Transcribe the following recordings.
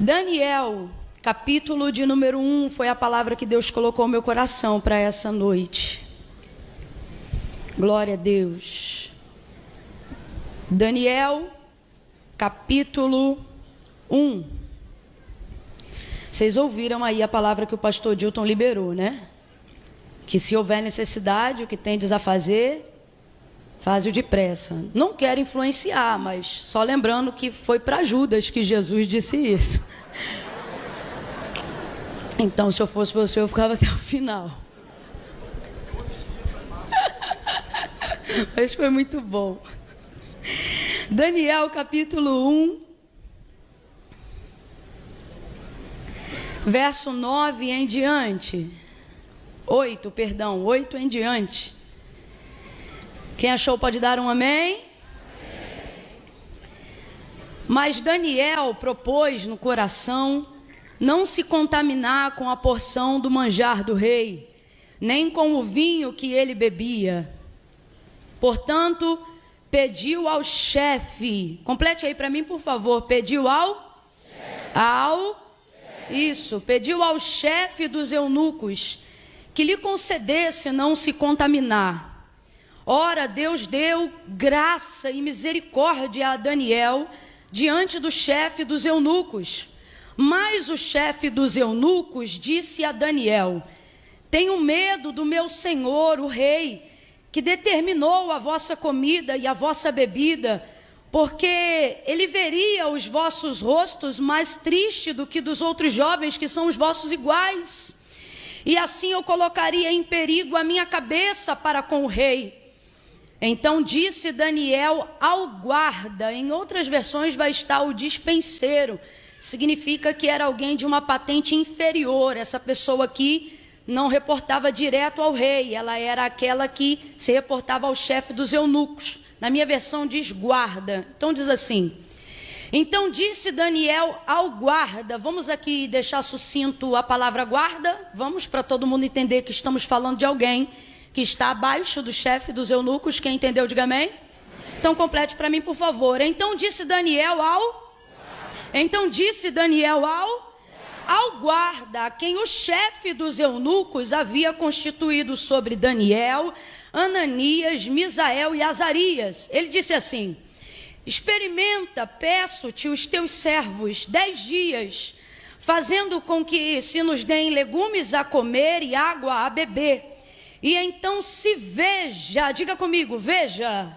Daniel, capítulo de número 1, foi a palavra que Deus colocou no meu coração para essa noite. Glória a Deus. Daniel, capítulo 1. Vocês ouviram aí a palavra que o pastor Dilton liberou, né? Que se houver necessidade, o que tendes a fazer, faz-o depressa. Não quero influenciar, mas só lembrando que foi para Judas que Jesus disse isso. Então, se eu fosse você, eu ficava até o final. Mas foi muito bom. Daniel, capítulo 1, verso 9 em diante. 8 em diante. Quem achou pode dar um amém? Mas Daniel propôs no coração não se contaminar com a porção do manjar do rei, nem com o vinho que ele bebia. Portanto, pediu ao chefe, complete aí para mim, por favor, pediu pediu ao chefe dos eunucos que lhe concedesse não se contaminar. Ora, Deus deu graça e misericórdia a Daniel diante do chefe dos eunucos. Mas o chefe dos eunucos disse a Daniel: tenho medo do meu senhor, o rei, que determinou a vossa comida e a vossa bebida, porque ele veria os vossos rostos mais tristes do que dos outros jovens que são os vossos iguais. E assim eu colocaria em perigo a minha cabeça para com o rei. Então disse Daniel ao guarda, em outras versões vai estar o despenseiro, significa que era alguém de uma patente inferior. Essa pessoa aqui não reportava direto ao rei, ela era aquela que se reportava ao chefe dos eunucos. Na minha versão diz guarda, então diz assim: então disse Daniel ao guarda, vamos aqui deixar sucinto a palavra guarda, vamos para todo mundo entender que estamos falando de alguém que está abaixo do chefe dos eunucos. Quem entendeu, diga amém. Então complete para mim, por favor. Então disse Daniel ao guarda, a quem o chefe dos eunucos havia constituído sobre Daniel, Ananias, Misael e Azarias. Ele disse assim: experimenta, peço-te, os teus servos 10 dias, fazendo com que se nos deem legumes a comer e água a beber. E então se veja, diga comigo, veja.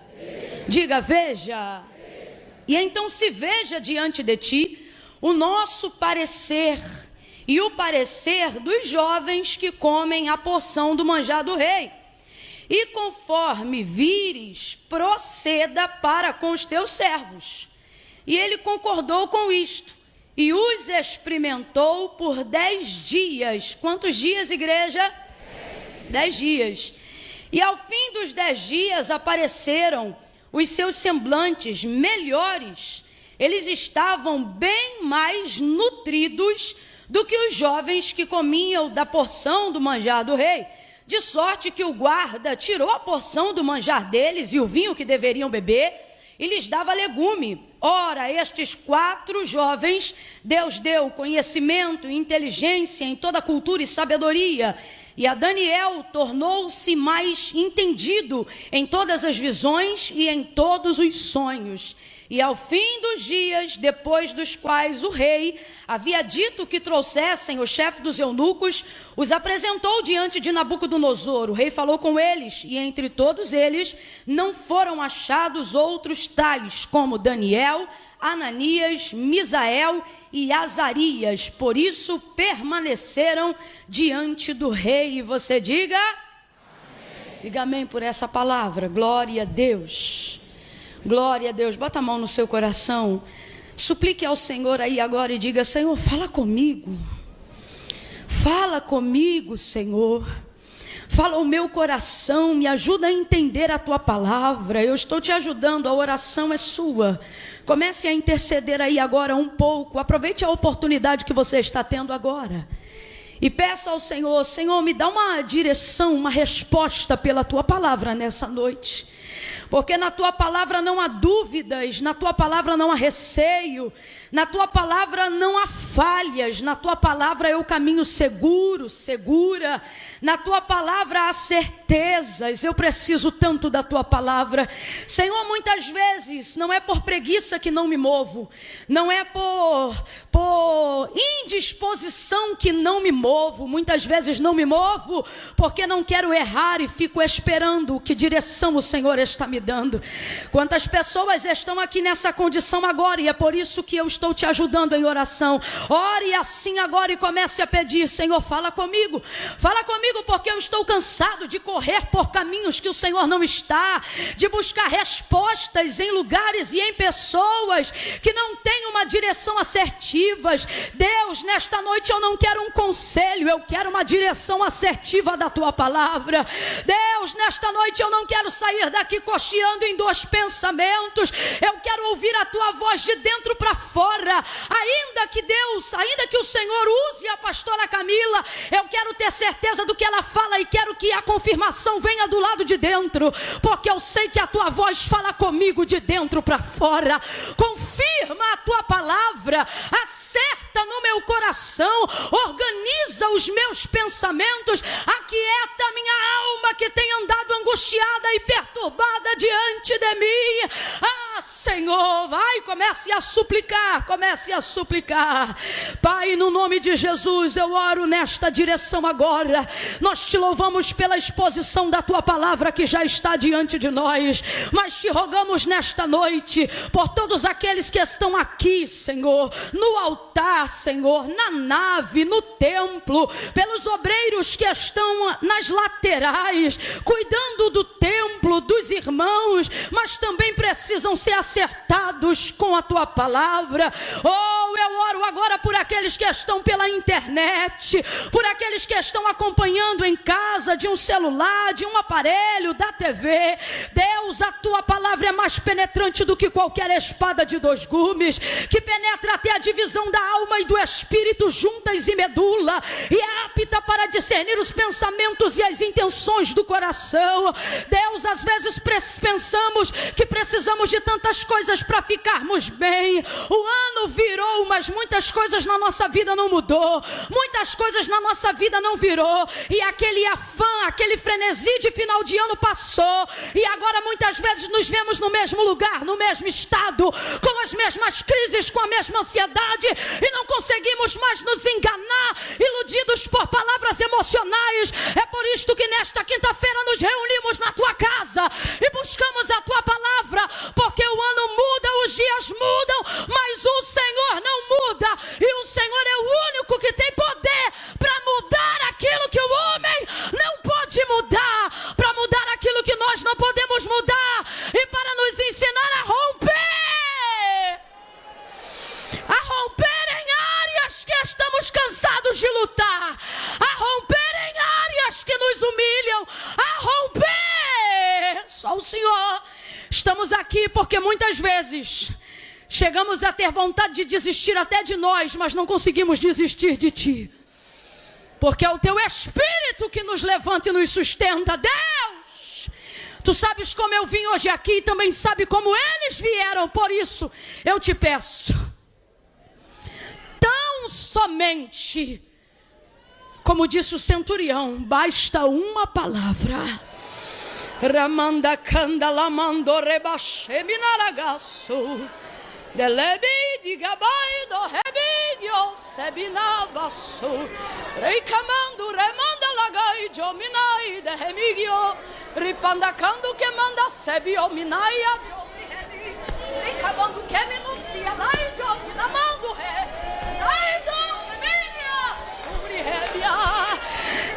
Diga, veja. E então se veja diante de ti o nosso parecer e o parecer dos jovens que comem a porção do manjar do rei. E conforme vires, proceda para com os teus servos. E ele concordou com isto e os experimentou por 10 dias. Quantos dias, igreja? 10 dias. E ao fim dos 10 dias apareceram os seus semblantes melhores. Eles estavam bem mais nutridos do que os jovens que comiam da porção do manjar do rei. De sorte que o guarda tirou a porção do manjar deles e o vinho que deveriam beber e lhes dava legume. Ora, estes 4 jovens, Deus deu conhecimento e inteligência em toda cultura e sabedoria. E a Daniel tornou-se mais entendido em todas as visões e em todos os sonhos. E ao fim dos dias, depois dos quais o rei havia dito que trouxessem o chefe dos eunucos, os apresentou diante de Nabucodonosor. O rei falou com eles, e entre todos eles não foram achados outros tais como Daniel, Ananias, Misael e Azarias. Por isso permaneceram diante do rei. E você diga amém. Diga amém por essa palavra. Glória a Deus. Glória a Deus. Bota a mão no seu coração. Suplique ao Senhor aí agora e diga: Senhor, fala comigo. Fala comigo, Senhor. Fala o meu coração, me ajuda a entender a tua palavra. Eu estou te ajudando, a oração é sua. Comece a interceder aí agora um pouco. Aproveite a oportunidade que você está tendo agora. E peça ao Senhor: Senhor, me dá uma direção, uma resposta pela tua palavra nessa noite. Porque na tua palavra não há dúvidas, na tua palavra não há receio, Na tua palavra não há falhas, na tua palavra é o caminho seguro, segura. Na tua palavra há certezas. Eu preciso tanto da tua palavra. Senhor, muitas vezes não é por preguiça que não me movo, não é por indisposição que não me movo. Muitas vezes não me movo porque não quero errar e fico esperando que direção o Senhor está me dando. Quantas pessoas estão aqui nessa condição agora, e é por isso que eu estou te ajudando em oração. Ore assim agora e comece a pedir: Senhor, fala comigo, porque eu estou cansado de correr por caminhos que o Senhor não está, de buscar respostas em lugares e em pessoas que não têm uma direção assertiva. Deus, nesta noite eu não quero um conselho, eu quero uma direção assertiva da tua palavra. Deus, nesta noite eu não quero sair daqui cocheando em dois pensamentos, eu quero ouvir a tua voz de dentro para fora. Ainda que o Senhor use a pastora Camila, eu quero ter certeza do que ela fala e quero que a confirmação venha do lado de dentro, porque eu sei que a tua voz fala comigo de dentro para fora. Confirma a tua palavra, acerta no meu coração, organiza os meus pensamentos, aquieta a minha alma que tem andado angustiada e perturbada diante de mim. Senhor, vai, comece a suplicar. Pai, no nome de Jesus, eu oro nesta direção agora. Nós te louvamos pela exposição da tua palavra que já está diante de nós, mas te rogamos nesta noite por todos aqueles que estão aqui, Senhor, no altar, Senhor, na nave, no templo, pelos obreiros que estão nas laterais, cuidando do templo, dos irmãos, mas também precisam ser acertados com a tua palavra. Eu oro agora por aqueles que estão pela internet, por aqueles que estão acompanhando em casa, de um celular, de um aparelho, da TV. Deus, a tua palavra é mais penetrante do que qualquer espada de dois gumes, que penetra até a divisão da alma e do espírito, juntas e medula, e é apta para discernir os pensamentos e as intenções do coração. Deus, às vezes pensamos que precisamos de tantas coisas para ficarmos bem. O ano virou, mas muitas coisas na nossa vida não mudou, muitas coisas na nossa vida não virou, e aquele afã, aquele frenesi de final de ano passou, e agora muitas vezes nos vemos no mesmo lugar, no mesmo estado, com as mesmas crises, com a mesma ansiedade, e não conseguimos mais nos enganar, iludidos por palavras emocionais. É por isto que nesta quinta-feira nos reunimos na tua casa e buscamos a tua palavra, porque o ano muda, os dias mudam, mas o Senhor não muda, e o Senhor é o único que tem poder para mudar aquilo que o homem não pode mudar, para mudar aquilo que nós não podemos mudar, e para nos ensinar a romper em áreas que estamos cansados de lutar, a romper em áreas que nos humilham, a romper. Só o Senhor. Estamos aqui porque muitas vezes chegamos a ter vontade de desistir até de nós, mas não conseguimos desistir de ti, porque é o teu Espírito que nos levanta e nos sustenta. Deus, tu sabes como eu vim hoje aqui e também sabe como eles vieram, por isso eu te peço, tão somente, como disse o centurião, basta uma palavra. Ramanda canda lamando rebaxe minaragaço delebi digabai do rebidio sebinavaço reicamando remanda lagai jominai de remigio ripandacando que manda sebio minaia jomi reicamando que minucia dai jominamando re dai do remigia sobre rebia.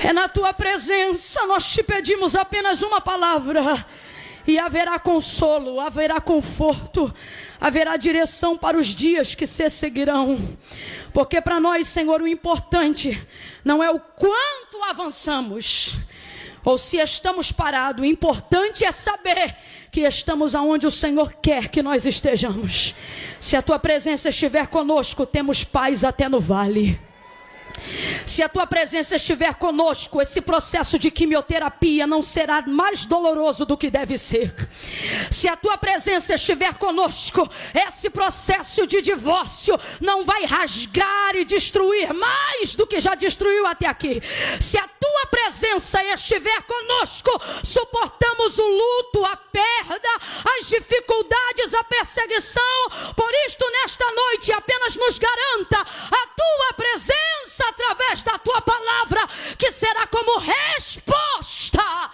É na tua presença nós te pedimos apenas uma palavra, e haverá consolo, haverá conforto, haverá direção para os dias que se seguirão. Porque para nós, Senhor, o importante não é o quanto avançamos, ou se estamos parados. O importante é saber que estamos aonde o Senhor quer que nós estejamos. Se a tua presença estiver conosco, temos paz até no vale. Se a tua presença estiver conosco, esse processo de quimioterapia não será mais doloroso do que deve ser. Se a tua presença estiver conosco, esse processo de divórcio não vai rasgar e destruir mais do que já destruiu até aqui. Se a tua presença estiver conosco, suportamos o luto, a perda, as dificuldades, a perseguição. Por isto, nesta noite, apenas nos garanta a tua presença através da tua palavra, que será como resposta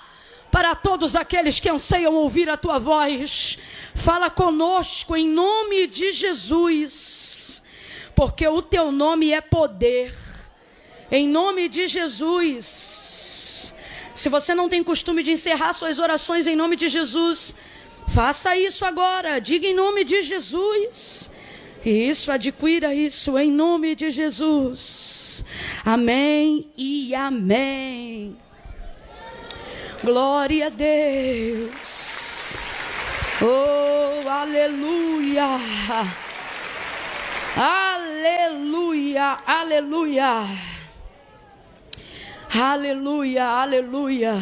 para todos aqueles que anseiam ouvir a tua voz. Fala conosco em nome de Jesus, porque o teu nome é poder. Em nome de Jesus. Se você não tem costume de encerrar suas orações em nome de Jesus, faça isso agora. Diga em nome de Jesus. Isso, adquira isso em nome de Jesus. Amém e amém. Glória a Deus. Oh, aleluia. Aleluia, aleluia. Aleluia, aleluia.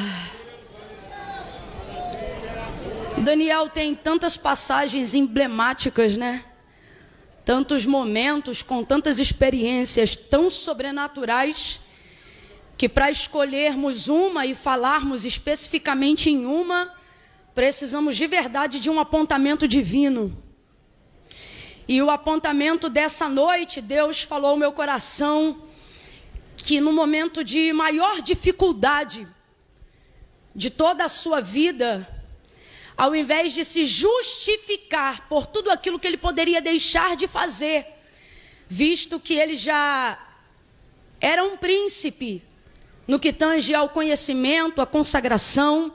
Daniel tem tantas passagens emblemáticas, né? Tantos momentos, com tantas experiências tão sobrenaturais, que para escolhermos uma e falarmos especificamente em uma, precisamos de verdade de um apontamento divino. E o apontamento dessa noite, Deus falou ao meu coração que no momento de maior dificuldade de toda a sua vida, ao invés de se justificar por tudo aquilo que ele poderia deixar de fazer, visto que ele já era um príncipe no que tange ao conhecimento, à consagração,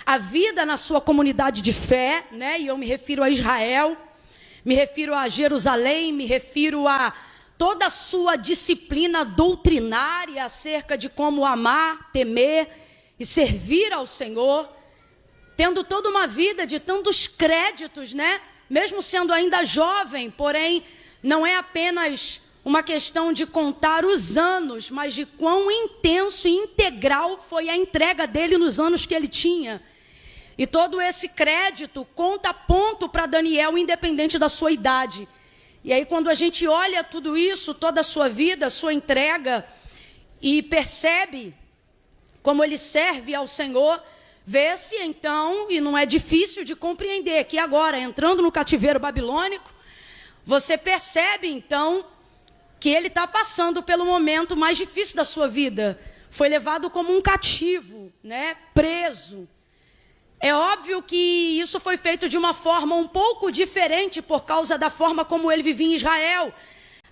a vida na sua comunidade de fé, né? E eu me refiro a Israel, me refiro a Jerusalém, me refiro a toda a sua disciplina doutrinária acerca de como amar, temer e servir ao Senhor, tendo toda uma vida de tantos créditos, né? Mesmo sendo ainda jovem, porém, não é apenas uma questão de contar os anos, mas de quão intenso e integral foi a entrega dele nos anos que ele tinha. E todo esse crédito conta ponto para Daniel, independente da sua idade. E aí, quando a gente olha tudo isso, toda a sua vida, a sua entrega, e percebe como ele serve ao Senhor, vê-se então, e não é difícil de compreender, que agora, entrando no cativeiro babilônico, você percebe então que ele está passando pelo momento mais difícil da sua vida. Foi levado como um cativo, né? Preso. É óbvio que isso foi feito de uma forma um pouco diferente por causa da forma como ele vivia em Israel,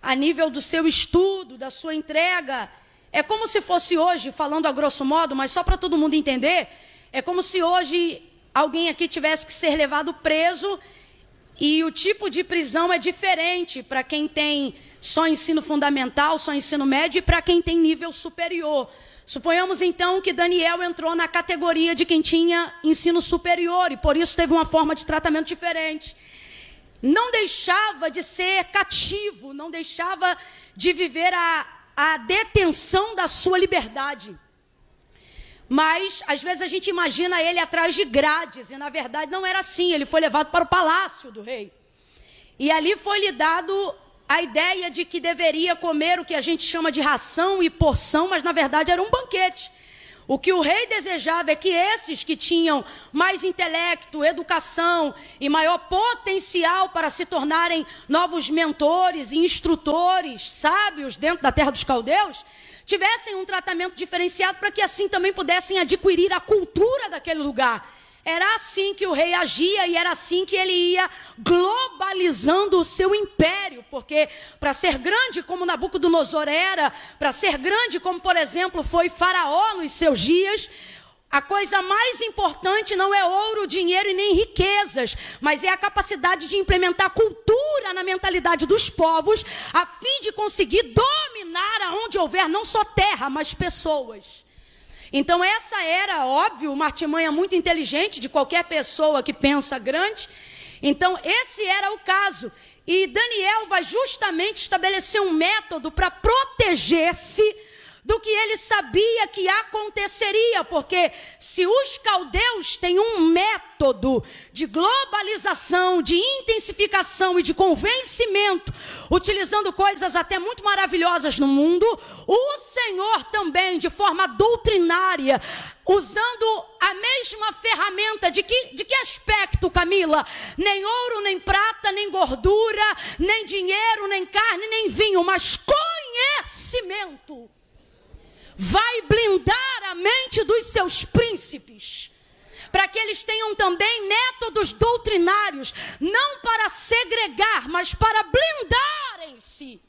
a nível do seu estudo, da sua entrega. É como se fosse hoje, falando a grosso modo, mas só para todo mundo entender, é como se hoje alguém aqui tivesse que ser levado preso e o tipo de prisão é diferente para quem tem só ensino fundamental, só ensino médio e para quem tem nível superior. Suponhamos então que Daniel entrou na categoria de quem tinha ensino superior e por isso teve uma forma de tratamento diferente. Não deixava de ser cativo, não deixava de viver a detenção da sua liberdade. Mas, às vezes, a gente imagina ele atrás de grades, e na verdade não era assim. Ele foi levado para o palácio do rei. E ali foi-lhe dado a ideia de que deveria comer o que a gente chama de ração e porção, mas na verdade era um banquete. O que o rei desejava é que esses que tinham mais intelecto, educação e maior potencial para se tornarem novos mentores e instrutores, sábios dentro da terra dos caldeus, tivessem um tratamento diferenciado para que assim também pudessem adquirir a cultura daquele lugar. Era assim que o rei agia e era assim que ele ia globalizando o seu império, porque para ser grande como Nabucodonosor era, para ser grande como, por exemplo, foi Faraó nos seus dias, a coisa mais importante não é ouro, dinheiro e nem riquezas, mas é a capacidade de implementar cultura na mentalidade dos povos, a fim de conseguir dominar aonde houver não só terra, mas pessoas. Então essa era, óbvio, uma artimanha muito inteligente de qualquer pessoa que pensa grande. Então esse era o caso. E Daniel vai justamente estabelecer um método para proteger-se do que ele sabia que aconteceria, porque se os caldeus têm um método de globalização, de intensificação e de convencimento, utilizando coisas até muito maravilhosas no mundo, o Senhor também, de forma doutrinária, usando a mesma ferramenta, de que aspecto, Camila? Nem ouro, nem prata, nem gordura, nem dinheiro, nem carne, nem vinho, mas conhecimento. Vai blindar a mente dos seus príncipes, para que eles tenham também métodos doutrinários, não para segregar, mas para blindarem-se,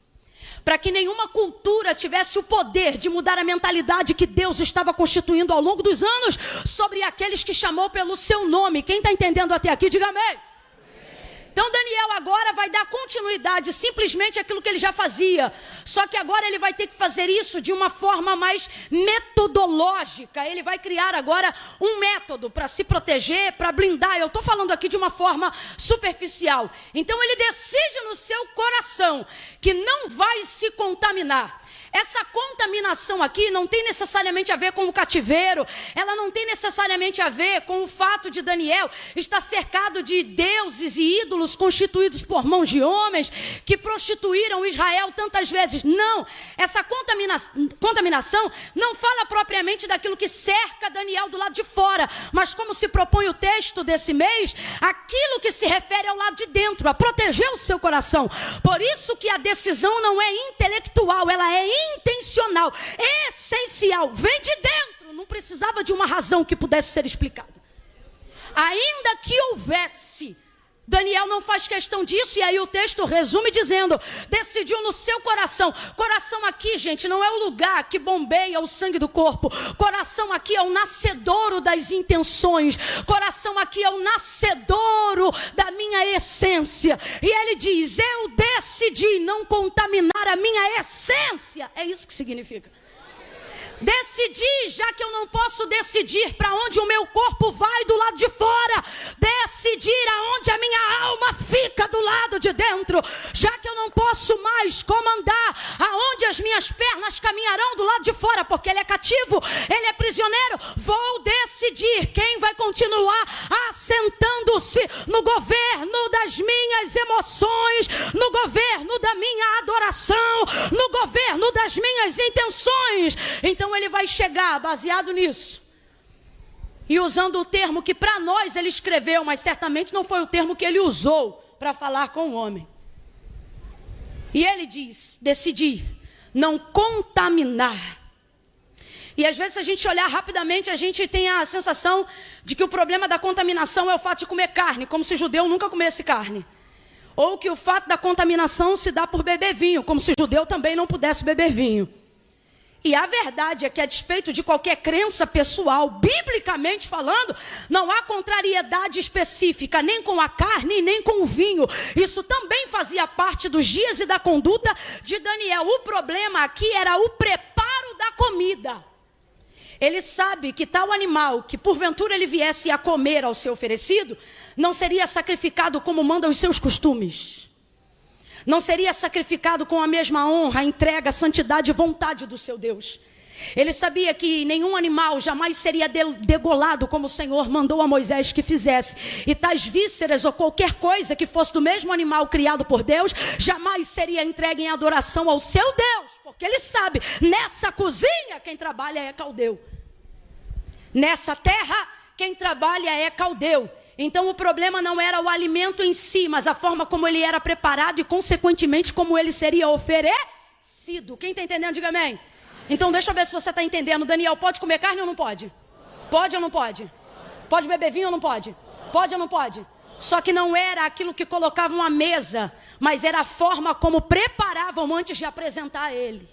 para que nenhuma cultura tivesse o poder de mudar a mentalidade que Deus estava constituindo ao longo dos anos sobre aqueles que chamou pelo seu nome. Quem está entendendo até aqui, diga amém. Então Daniel agora vai dar continuidade simplesmente àquilo que ele já fazia. Só que agora ele vai ter que fazer isso de uma forma mais metodológica. Ele vai criar agora um método para se proteger, para blindar. Eu estou falando aqui de uma forma superficial. Então ele decide no seu coração que não vai se contaminar. Essa contaminação aqui não tem necessariamente a ver com o cativeiro, ela não tem necessariamente a ver com o fato de Daniel estar cercado de deuses e ídolos constituídos por mãos de homens que prostituíram Israel tantas vezes. Não, essa contaminação não fala propriamente daquilo que cerca Daniel do lado de fora, mas como se propõe o texto desse mês, aquilo que se refere ao lado de dentro, a proteger o seu coração. Por isso que a decisão não é intelectual, ela é intencional, essencial, vem de dentro, não precisava de uma razão que pudesse ser explicada. Ainda que houvesse, Daniel não faz questão disso, e aí o texto resume dizendo, decidiu no seu coração. Coração aqui, gente, não é o lugar que bombeia o sangue do corpo. Coração aqui é o nascedouro das intenções. Coração aqui é o nascedouro da minha essência. E ele diz, eu decidi não contaminar a minha essência. É isso que significa. Decidi, já que eu não posso decidir para onde o meu corpo vai do lado de fora, decidir aonde a minha alma fica do lado de dentro, já que eu não posso mais comandar aonde as minhas pernas caminharão do lado de fora, porque ele é cativo, ele é prisioneiro, vou decidir quem vai continuar assentando-se no governo das minhas emoções, no governo da minha adoração, no governo das minhas intenções. Então ele vai chegar baseado nisso e usando o termo que para nós ele escreveu, mas certamente não foi o termo que ele usou para falar com o homem. E ele diz, decidi não contaminar. E às vezes, se a gente olhar rapidamente, a gente tem a sensação de que o problema da contaminação é o fato de comer carne, como se judeu nunca comesse carne. Ou que o fato da contaminação se dá por beber vinho, como se judeu também não pudesse beber vinho. E a verdade é que, a despeito de qualquer crença pessoal, biblicamente falando, não há contrariedade específica, nem com a carne, nem com o vinho. Isso também fazia parte dos dias e da conduta de Daniel. O problema aqui era o preparo da comida. Ele sabe que tal animal, que porventura ele viesse a comer ao ser oferecido, não seria sacrificado como mandam os seus costumes. Não seria sacrificado com a mesma honra, entrega, santidade e vontade do seu Deus. Ele sabia que nenhum animal jamais seria degolado como o Senhor mandou a Moisés que fizesse. E tais vísceras ou qualquer coisa que fosse do mesmo animal criado por Deus, jamais seria entregue em adoração ao seu Deus. Porque ele sabe, nessa cozinha quem trabalha é caldeu. Nessa terra quem trabalha é caldeu. Então o problema não era o alimento em si, mas a forma como ele era preparado e consequentemente como ele seria oferecido. Quem está entendendo, diga amém. Então deixa eu ver se você está entendendo. Daniel, pode comer carne ou não pode? Pode ou não pode? Pode beber vinho ou não pode? Pode ou não pode? Só que não era aquilo que colocavam à mesa, mas era a forma como preparavam antes de apresentar a ele.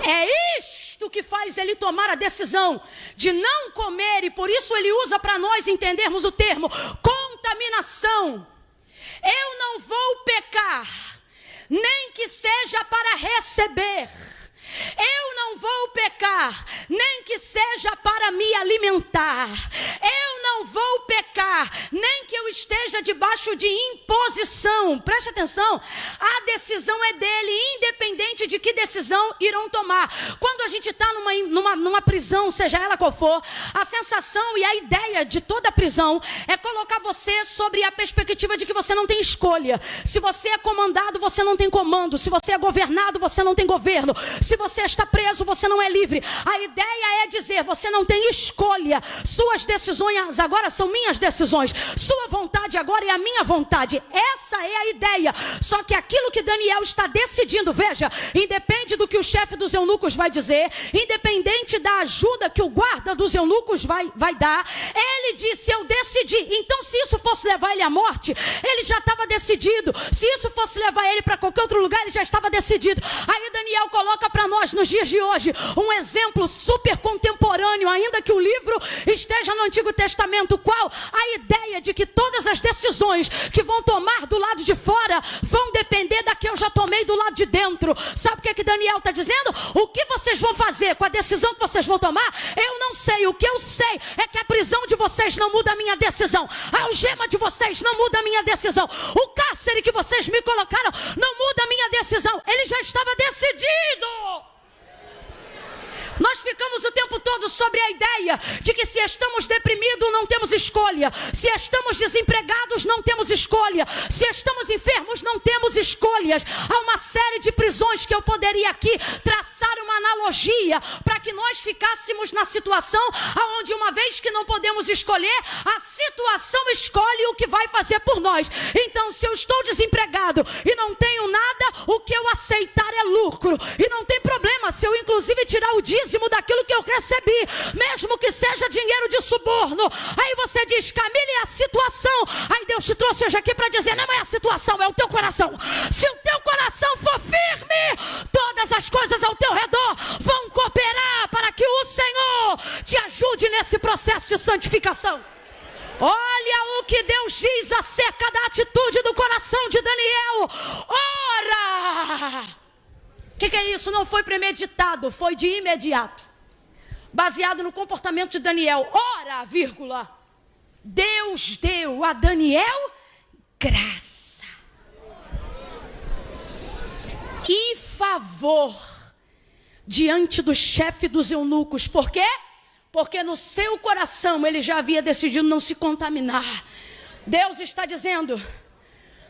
É isto que faz ele tomar a decisão de não comer, e por isso ele usa para nós entendermos o termo contaminação. Eu não vou pecar, nem que seja para receber. Eu não vou pecar, nem que seja para me alimentar. Eu não vou pecar, nem que eu esteja debaixo de imposição. Preste atenção, a decisão é dele, independente de que decisão irão tomar. Quando a gente está numa prisão, seja ela qual for, a sensação e a ideia de toda prisão é colocar você sobre a perspectiva de que você não tem escolha. Se você é comandado, você não tem comando. Se você é governado, você não tem governo. Se você está preso, você não é livre. A ideia é dizer, você não tem escolha. Suas decisões agora são minhas decisões. Sua vontade agora é a minha vontade. Essa é a ideia. Só que aquilo que Daniel está decidindo, veja, independe do que o chefe dos eunucos vai dizer, independente da ajuda que o guarda dos eunucos vai dar, ele disse, eu decidi. Então, se isso fosse levar ele à morte, ele já estava decidido. Se isso fosse levar ele para qualquer outro lugar, ele já estava decidido. Aí Daniel coloca para nós, nos dias de hoje, um exemplo super contemporâneo, ainda que o livro esteja no Antigo Testamento. Qual? A ideia de que todas as decisões que vão tomar do lado de fora vão depender da que eu já tomei do lado de dentro. Sabe o que Daniel está dizendo? O que vocês vão fazer com a decisão que vocês vão tomar? Eu não sei. O que eu sei é que a prisão de vocês não muda a minha decisão. A algema de vocês não muda a minha decisão. O cárcere que vocês me colocaram não muda a minha decisão. Ele já estava decidido. Nós ficamos o tempo todo sobre a ideia de que se estamos deprimidos não temos escolha, se estamos desempregados não temos escolha, se estamos enfermos não temos escolhas. Há uma série de prisões que eu poderia aqui traçar uma analogia para que nós ficássemos na situação onde, uma vez que não podemos escolher, a situação escolhe o que vai fazer por nós. Então, se eu estou desempregado e não tenho nada, o que eu aceitar é lucro, e não tem problema se eu inclusive tirar o dízimo daquilo que eu recebi, mesmo que seja dinheiro de suborno. Aí você diz, Camille, é a situação. Aí Deus te trouxe hoje aqui para dizer, não é a situação, é o teu coração. Se o teu coração for firme, todas as coisas ao teu redor vão cooperar para que o Senhor te ajude nesse processo de santificação. Olha o que Deus diz acerca da atitude do coração de Daniel. Ora! O que é isso? Não foi premeditado, foi de imediato. Baseado no comportamento de Daniel. Ora, vírgula, Deus deu a Daniel graça e favor diante do chefe dos eunucos. Por quê? Porque no seu coração ele já havia decidido não se contaminar. Deus está dizendo,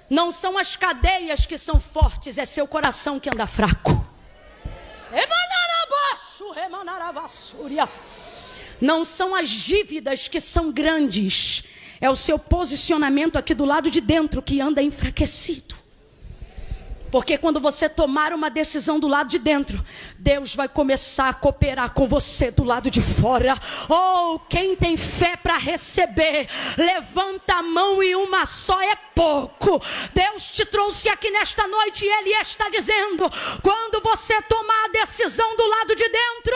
não são as cadeias que são fortes, é seu coração que anda fraco. Não são as dívidas que são grandes, é o seu posicionamento aqui do lado de dentro que anda enfraquecido. Porque quando você tomar uma decisão do lado de dentro, Deus vai começar a cooperar com você do lado de fora. Oh, quem tem fé para receber, levanta a mão, e uma só é pouco. Deus te trouxe aqui nesta noite e Ele está dizendo, quando você tomar a decisão do lado de dentro,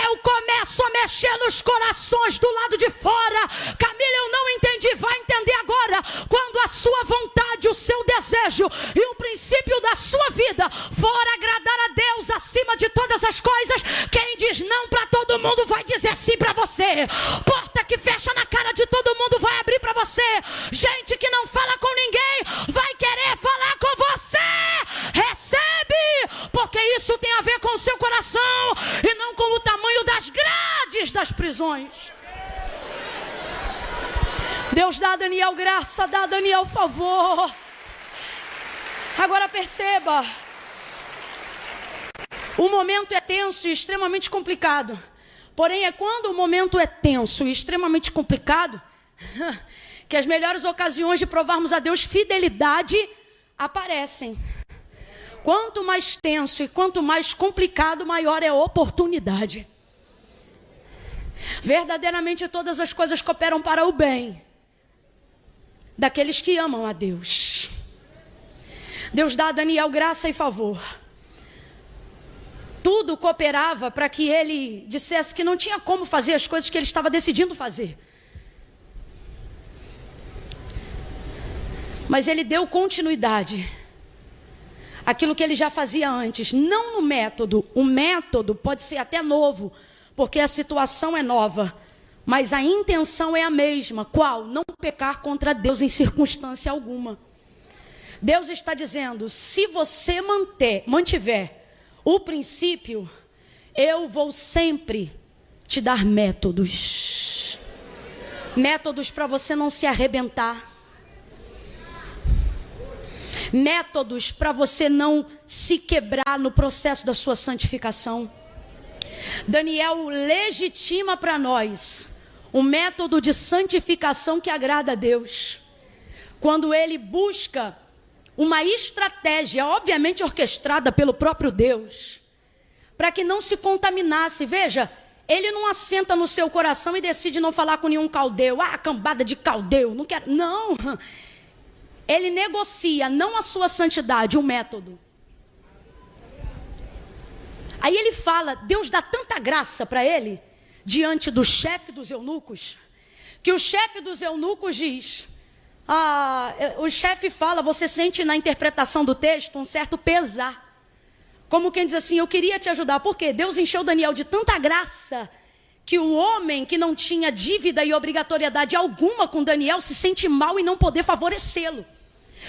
eu começo a mexer nos corações do lado de fora. Camila, eu não entendi, vai entender agora. Quando a sua vontade, o seu desejo e o princípio da sua vida for agradar a Deus acima de todas as coisas, quem diz não para todo mundo vai dizer sim para você. Porta que fecha na cara de todo mundo vai abrir para você. Gente que não fala com ninguém vai querer falar com você. Recebe, porque isso tem a ver com o seu coração e não com o tamanho das grades das prisões. Deus dá a Daniel graça, dá a Daniel favor. Agora perceba, o momento é tenso e extremamente complicado. Porém, é quando o momento é tenso e extremamente complicado que as melhores ocasiões de provarmos a Deus fidelidade aparecem. Quanto mais tenso e quanto mais complicado, maior é a oportunidade. Verdadeiramente todas as coisas cooperam para o bem daqueles que amam a Deus. Deus dá a Daniel graça e favor. Tudo cooperava para que ele dissesse que não tinha como fazer as coisas que ele estava decidindo fazer. Mas ele deu continuidade àquilo que ele já fazia antes. Não no método. O método pode ser até novo, porque a situação é nova. mas a intenção é a mesma. Qual? Não pecar contra Deus em circunstância alguma. Deus está dizendo, se você mantiver o princípio, eu vou sempre te dar métodos. Métodos para você não se arrebentar. Métodos para você não se quebrar no processo da sua santificação. Daniel legitima para nós um método de santificação que agrada a Deus. Quando ele busca uma estratégia, obviamente orquestrada pelo próprio Deus, para que não se contaminasse. Veja, ele não assenta no seu coração e decide não falar com nenhum caldeu. Ah, cambada de caldeu, não quero. Não. Ele negocia, não a sua santidade, o método. Aí ele fala, Deus dá tanta graça para ele, diante do chefe dos eunucos, que o chefe dos eunucos diz, o chefe fala, você sente na interpretação do texto um certo pesar. Como quem diz assim, eu queria te ajudar. Por quê? Deus encheu Daniel de tanta graça, que o homem que não tinha dívida e obrigatoriedade alguma com Daniel se sente mal em não poder favorecê-lo.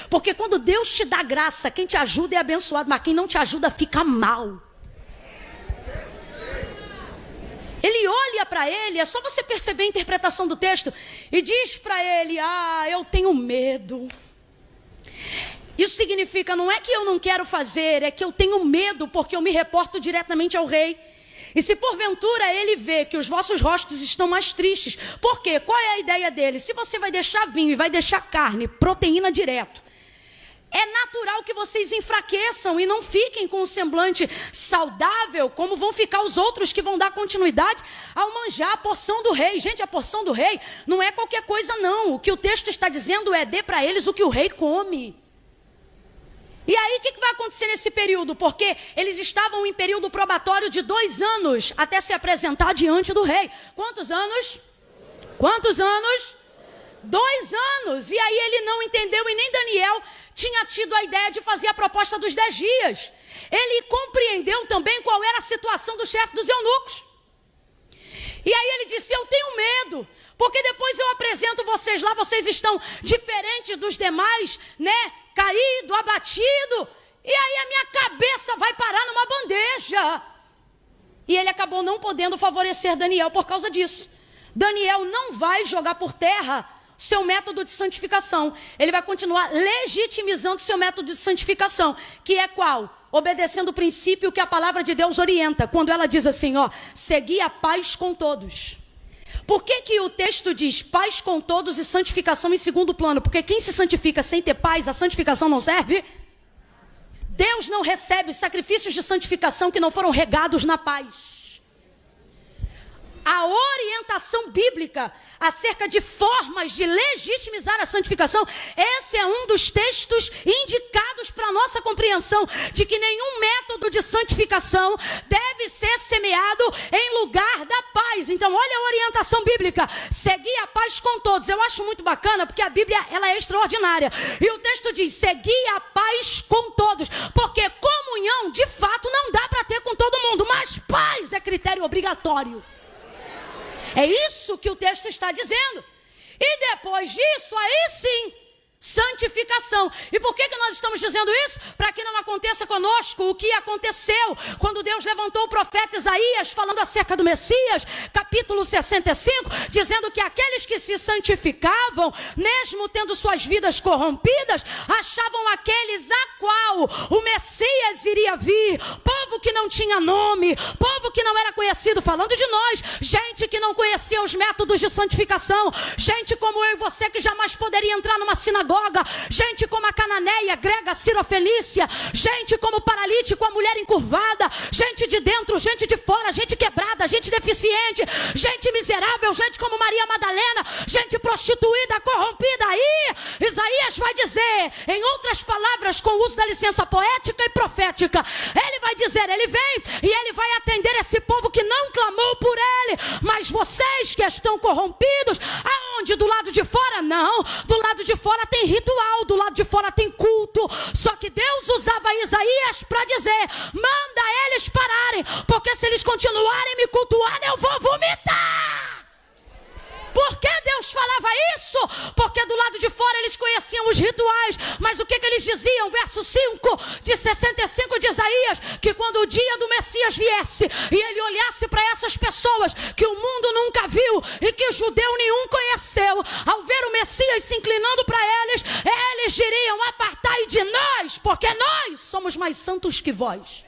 Porque quando Deus te dá graça, quem te ajuda é abençoado, mas quem não te ajuda fica mal. Ele olha para ele, é só você perceber a interpretação do texto, e diz para ele, eu tenho medo. Isso significa, não é que eu não quero fazer, é que eu tenho medo, porque eu me reporto diretamente ao rei. E se porventura ele vê que os vossos rostos estão mais tristes, por quê? Qual é a ideia dele? Se você vai deixar vinho e vai deixar carne, proteína direto, é natural que vocês enfraqueçam e não fiquem com um semblante saudável, como vão ficar os outros que vão dar continuidade ao manjar a porção do rei. Gente, a porção do rei não é qualquer coisa não. O que o texto está dizendo é, dê para eles o que o rei come. E aí o que vai acontecer nesse período? Porque eles estavam em período probatório de 2 anos, até se apresentar diante do rei. Quantos anos? Quantos anos? 2 anos. E aí ele não entendeu e nem Daniel tinha tido a ideia de fazer a proposta dos 10 dias. Ele compreendeu também qual era a situação do chefe dos eunucos. E aí ele disse, eu tenho medo, porque depois eu apresento vocês lá, vocês estão diferentes dos demais, né? Caído, abatido, e aí a minha cabeça vai parar numa bandeja. E ele acabou não podendo favorecer Daniel por causa disso. Daniel não vai jogar por terra seu método de santificação. Ele vai continuar legitimizando seu método de santificação, que é qual? Obedecendo o princípio que a palavra de Deus orienta, quando ela diz assim, segui a paz com todos. Por que o texto diz paz com todos e santificação em segundo plano? Porque quem se santifica sem ter paz, a santificação não serve. Deus não recebe sacrifícios de santificação que não foram regados na paz. A orientação bíblica acerca de formas de legitimizar a santificação, esse é um dos textos indicados para a nossa compreensão de que nenhum método de santificação deve ser semeado em lugar da paz. Então, olha a orientação bíblica, seguir a paz com todos. Eu acho muito bacana, porque a Bíblia ela é extraordinária. E o texto diz, seguir a paz com todos, porque comunhão, de fato, não dá para ter com todo mundo, mas paz é critério obrigatório. É isso que o texto está dizendo. E depois disso, aí sim, santificação. E por que nós estamos dizendo isso? Para que não aconteça conosco o que aconteceu quando Deus levantou o profeta Isaías falando acerca do Messias, capítulo 65, dizendo que aqueles que se santificavam, mesmo tendo suas vidas corrompidas, achavam aqueles a qual o Messias iria vir, povo que não tinha nome, povo que não era conhecido, falando de nós, gente que não conhecia os métodos de santificação, gente como eu e você que jamais poderia entrar numa sinagoga, gente como a cananeia, grega, cirofenícia, gente como o paralítico, a mulher encurvada, gente de dentro, gente de fora, gente quebrada, gente deficiente, gente miserável, gente como Maria Madalena, gente prostituída, corrompida. Aí Isaías vai dizer, em outras palavras, com o uso da licença poética e profética, ele vai dizer, ele vem e ele vai atender esse povo que não clamou por ele, mas vocês que estão corrompidos, aonde? Do lado de fora? Não, do lado de fora tem ritual, do lado de fora tem culto, só que Deus usava Isaías para dizer, manda eles pararem, porque se eles continuarem me cultuando, eu vou vomitar. Por que Deus falava isso? Porque do lado de fora eles conheciam os rituais, mas o que eles diziam? Verso 5 de 65 de Isaías, que quando o dia do Messias viesse e ele olhasse para essas pessoas que o mundo nunca viu e que judeu nenhum conheceu, ao ver o Messias se inclinando para eles, eles diriam: apartai de nós, porque nós somos mais santos que vós.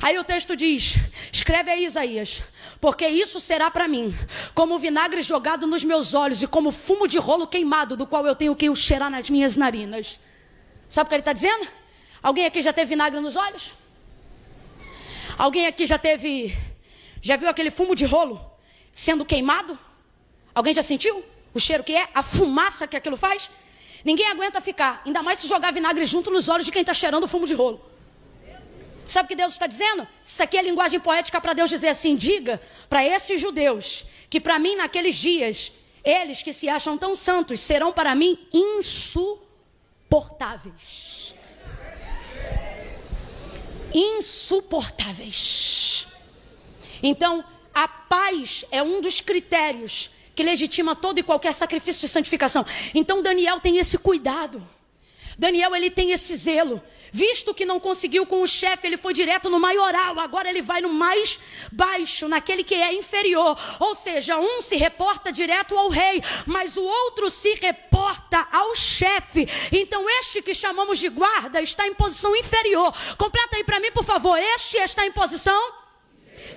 Aí o texto diz, escreve aí Isaías: porque isso será para mim como vinagre jogado nos meus olhos e como fumo de rolo queimado, do qual eu tenho que o cheirar nas minhas narinas. Sabe o que ele está dizendo? Alguém aqui já teve vinagre nos olhos? Alguém aqui já viu aquele fumo de rolo sendo queimado? Alguém já sentiu o cheiro que é? A fumaça que aquilo faz? Ninguém aguenta ficar, ainda mais se jogar vinagre junto nos olhos de quem está cheirando o fumo de rolo. Sabe o que Deus está dizendo? Isso aqui é linguagem poética para Deus dizer assim: diga para esses judeus que para mim naqueles dias, eles que se acham tão santos serão para mim insuportáveis. Insuportáveis. Então, a paz é um dos critérios que legitima todo e qualquer sacrifício de santificação. Então, Daniel tem esse cuidado. Daniel, ele tem esse zelo. Visto que não conseguiu com o chefe, ele foi direto no maioral. Agora ele vai no mais baixo, naquele que é inferior. Ou seja, um se reporta direto ao rei, mas o outro se reporta ao chefe. Então este que chamamos de guarda está em posição inferior. Completa aí para mim, por favor. Este está em posição?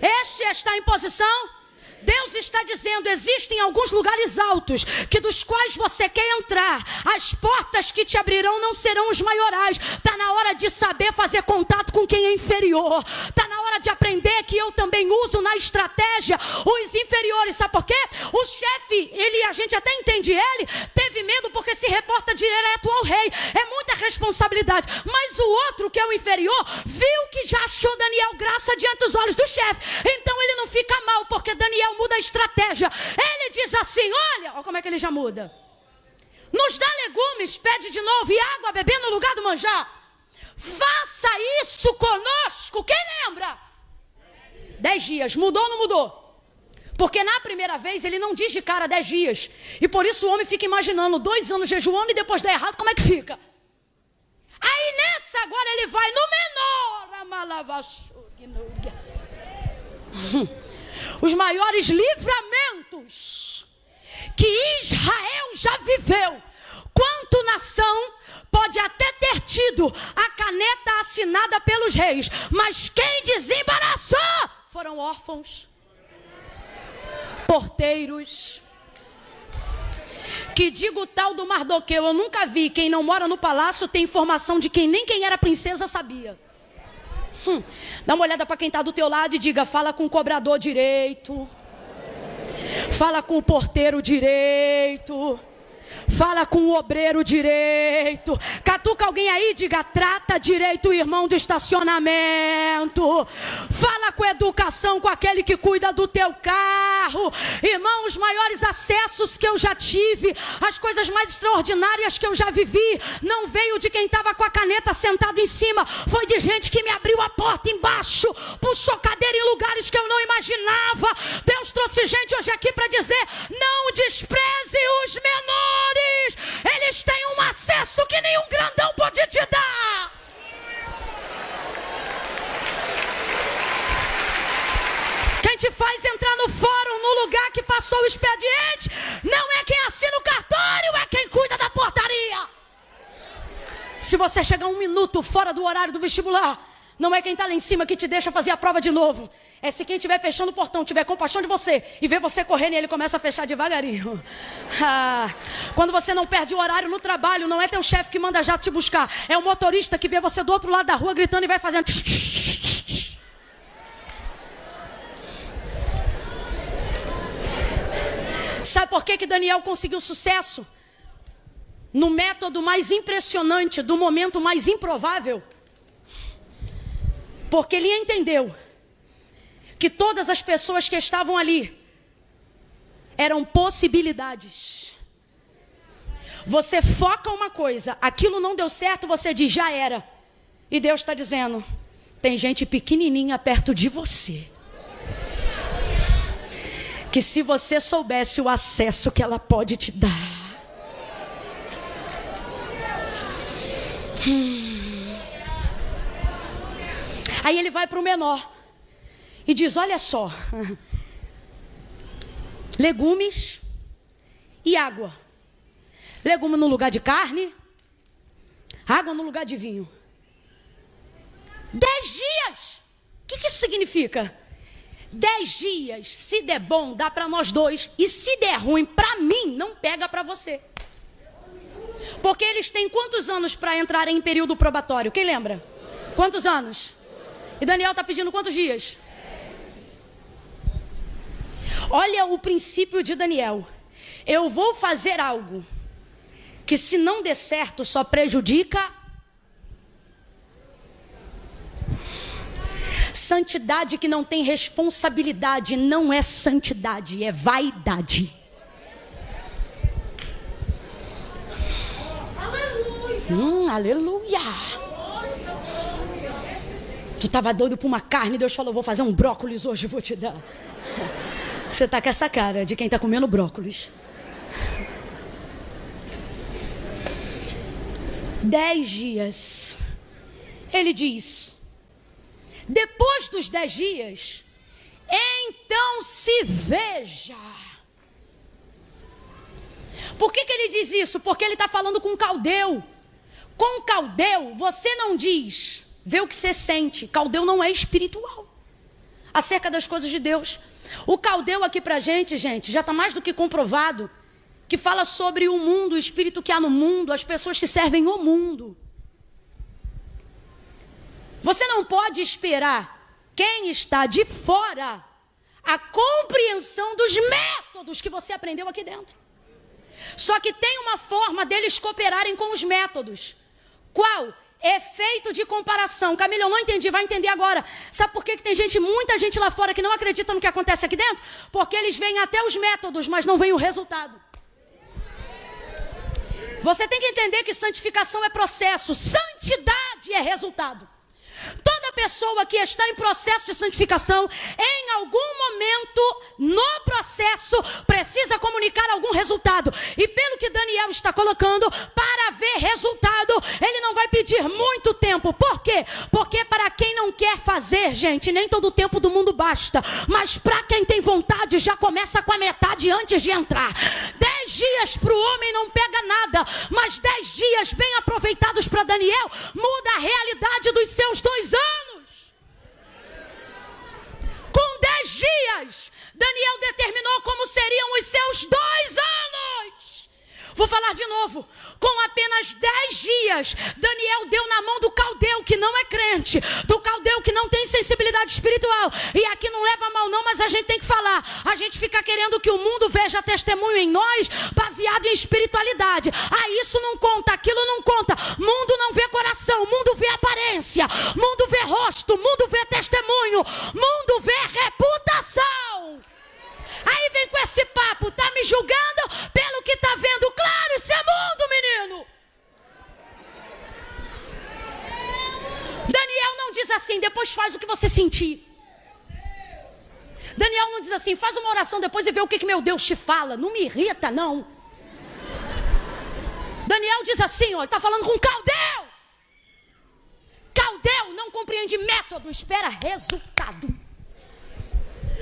Este está em posição? Deus está dizendo, existem alguns lugares altos, que dos quais você quer entrar, as portas que te abrirão não serão os maiorais. Está na hora de saber fazer contato com quem é inferior. Está na hora de aprender que eu também uso na estratégia os inferiores. Sabe por quê? O chefe, a gente até entende ele, teve medo porque se reporta direto ao rei. É muita responsabilidade. Mas o outro, que é o inferior, viu que já achou Daniel graça diante dos olhos do chefe. Então ele não fica mal, porque Daniel muda a estratégia. Ele diz assim, olha como é que ele já muda. Nos dá legumes, pede de novo, e água a beber no lugar do manjar. Faça isso conosco. Quem lembra? 10 dias. Mudou ou não mudou? Porque na primeira vez ele não diz de cara 10 dias. E por isso o homem fica imaginando 2 anos jejuando e depois dá errado, como é que fica? Aí nessa agora ele vai no menor. Os maiores livramentos que Israel já viveu, quanto nação, pode até ter tido a caneta assinada pelos reis, mas quem desembaraçou foram órfãos, porteiros. Que digo tal do Mardoqueu, eu nunca vi quem não mora no palácio ter informação de quem nem quem era princesa sabia. Dá uma olhada para quem está do teu lado e diga, fala com o cobrador direito, fala com o porteiro direito, fala com o obreiro direito. Catuca alguém aí e diga, trata direito o irmão do estacionamento. Fala com educação com aquele que cuida do teu carro. Irmão, os maiores acessos que eu já tive, as coisas mais extraordinárias que eu já vivi, não veio de quem estava com a caneta sentado em cima, foi de gente que me abriu a porta embaixo, puxou cadeira em lugares que eu não imaginava. Deus trouxe gente hoje aqui para dizer, não despreze os menores. Eles têm um acesso que nenhum grandão pode te dar. Quem te faz entrar no fórum, no lugar que passou o expediente, não é quem assina o cartório, é quem cuida da portaria. Se você chegar 1 minuto fora do horário do vestibular, não é quem está lá em cima que te deixa fazer a prova de novo. É se quem estiver fechando o portão tiver compaixão de você e ver você correndo e ele começa a fechar devagarinho. Quando você não perde o horário no trabalho, não é teu chefe que manda já te buscar. É o motorista que vê você do outro lado da rua gritando e vai fazendo... Sabe por que Daniel conseguiu sucesso? No método mais impressionante, do momento mais improvável. Porque ele entendeu que todas as pessoas que estavam ali eram possibilidades. Você foca uma coisa, aquilo não deu certo, você diz, já era. E Deus está dizendo, tem gente pequenininha perto de você, que se você soubesse o acesso que ela pode te dar. Aí ele vai para o menor e diz: olha só, legumes e água. Legume no lugar de carne, água no lugar de vinho. 10 dias. O que isso significa? 10 dias, se der bom, dá para nós dois. E se der ruim para mim, não pega para você. Porque eles têm quantos anos para entrarem em período probatório? Quem lembra? Quantos anos? E Daniel está pedindo quantos dias? Olha o princípio de Daniel. Eu vou fazer algo que, se não der certo, só prejudica. Santidade que não tem responsabilidade não é santidade, é vaidade. Aleluia. Tu estava doido por uma carne, Deus falou: vou fazer um brócolis hoje, vou te dar. Você está com essa cara de quem está comendo brócolis. 10 dias. Ele diz: depois dos 10 dias, então se veja. Por que ele diz isso? Porque ele está falando com um caldeu. Com um caldeu, você não diz, vê o que você sente. Caldeu não é espiritual acerca das coisas de Deus. O caldeu aqui pra gente, já está mais do que comprovado, que fala sobre o mundo, o espírito que há no mundo, as pessoas que servem o mundo. Você não pode esperar quem está de fora a compreensão dos métodos que você aprendeu aqui dentro. Só que tem uma forma deles cooperarem com os métodos. Qual? Efeito de comparação. Camila, eu não entendi, vai entender agora. Sabe por que tem muita gente lá fora que não acredita no que acontece aqui dentro? Porque eles veem até os métodos, mas não veem o resultado. Você tem que entender que santificação é processo, santidade é resultado. Toda pessoa que está em processo de santificação, em algum momento no processo, precisa comunicar algum resultado. E pelo que Daniel está colocando, para ver resultado, ele não vai pedir muito tempo. Por quê? Porque para quem não quer fazer, gente, nem todo o tempo do mundo basta. Mas para quem tem vontade, já começa com a metade antes de entrar. 10 dias para o homem não pega nada, mas 10 dias bem aproveitados para Daniel, muda a realidade dos seus 2 anos. Com 10 dias, Daniel determinou como seriam os seus 2 anos. Vou falar de novo. Com apenas 10 dias, Daniel deu na mão do caldeu que não é crente, do caldeu que não tem sensibilidade espiritual. E aqui não leva mal não, mas a gente tem que falar. A gente fica querendo que o mundo veja testemunho em nós, baseado em espiritualidade. Ah, isso não conta, aquilo não conta. Mundo não vê coração, mundo vê aparência, mundo vê rosto, mundo vê testemunho, mundo vê reputação. Aí vem com esse papo, tá me julgando pelo que tá vendo. Claro, isso é mundo, menino. Daniel não diz assim, depois faz o que você sentir. Daniel não diz assim, faz uma oração depois e vê o que meu Deus te fala. Não me irrita, não. Daniel diz assim, ó, ele tá falando com caldeu. Caldeu não compreende método, espera resultado.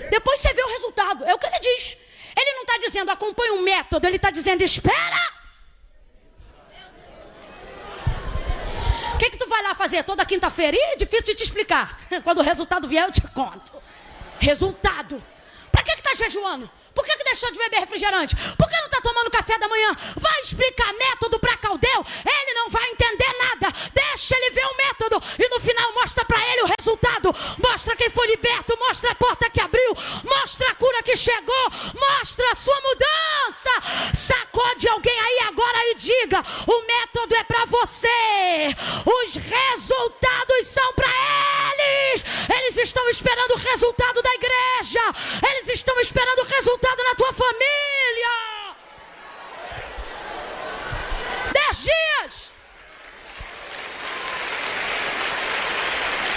Depois você vê o resultado, é o que ele diz. Ele não está dizendo acompanhe um método, ele está dizendo espera. O que tu vai lá fazer toda quinta-feira? Ih, difícil de te explicar. Quando o resultado vier eu te conto. Resultado. Para que está jejuando? Por que deixou de beber refrigerante? Por que não está tomando café da manhã? Vai explicar método para caldeu? Ele não vai entender nada. Deixa ele ver o método. E no final mostra para ele o resultado. Mostra quem foi liberto. Mostra a porta que abriu. Mostra a cura que chegou. Mostra a sua mudança. Sacode alguém aí agora e diga: o método é para você. Os resultados são para eles. Eles estão esperando o resultado da igreja. Eles estão esperando o resultado na tua família. 10 dias.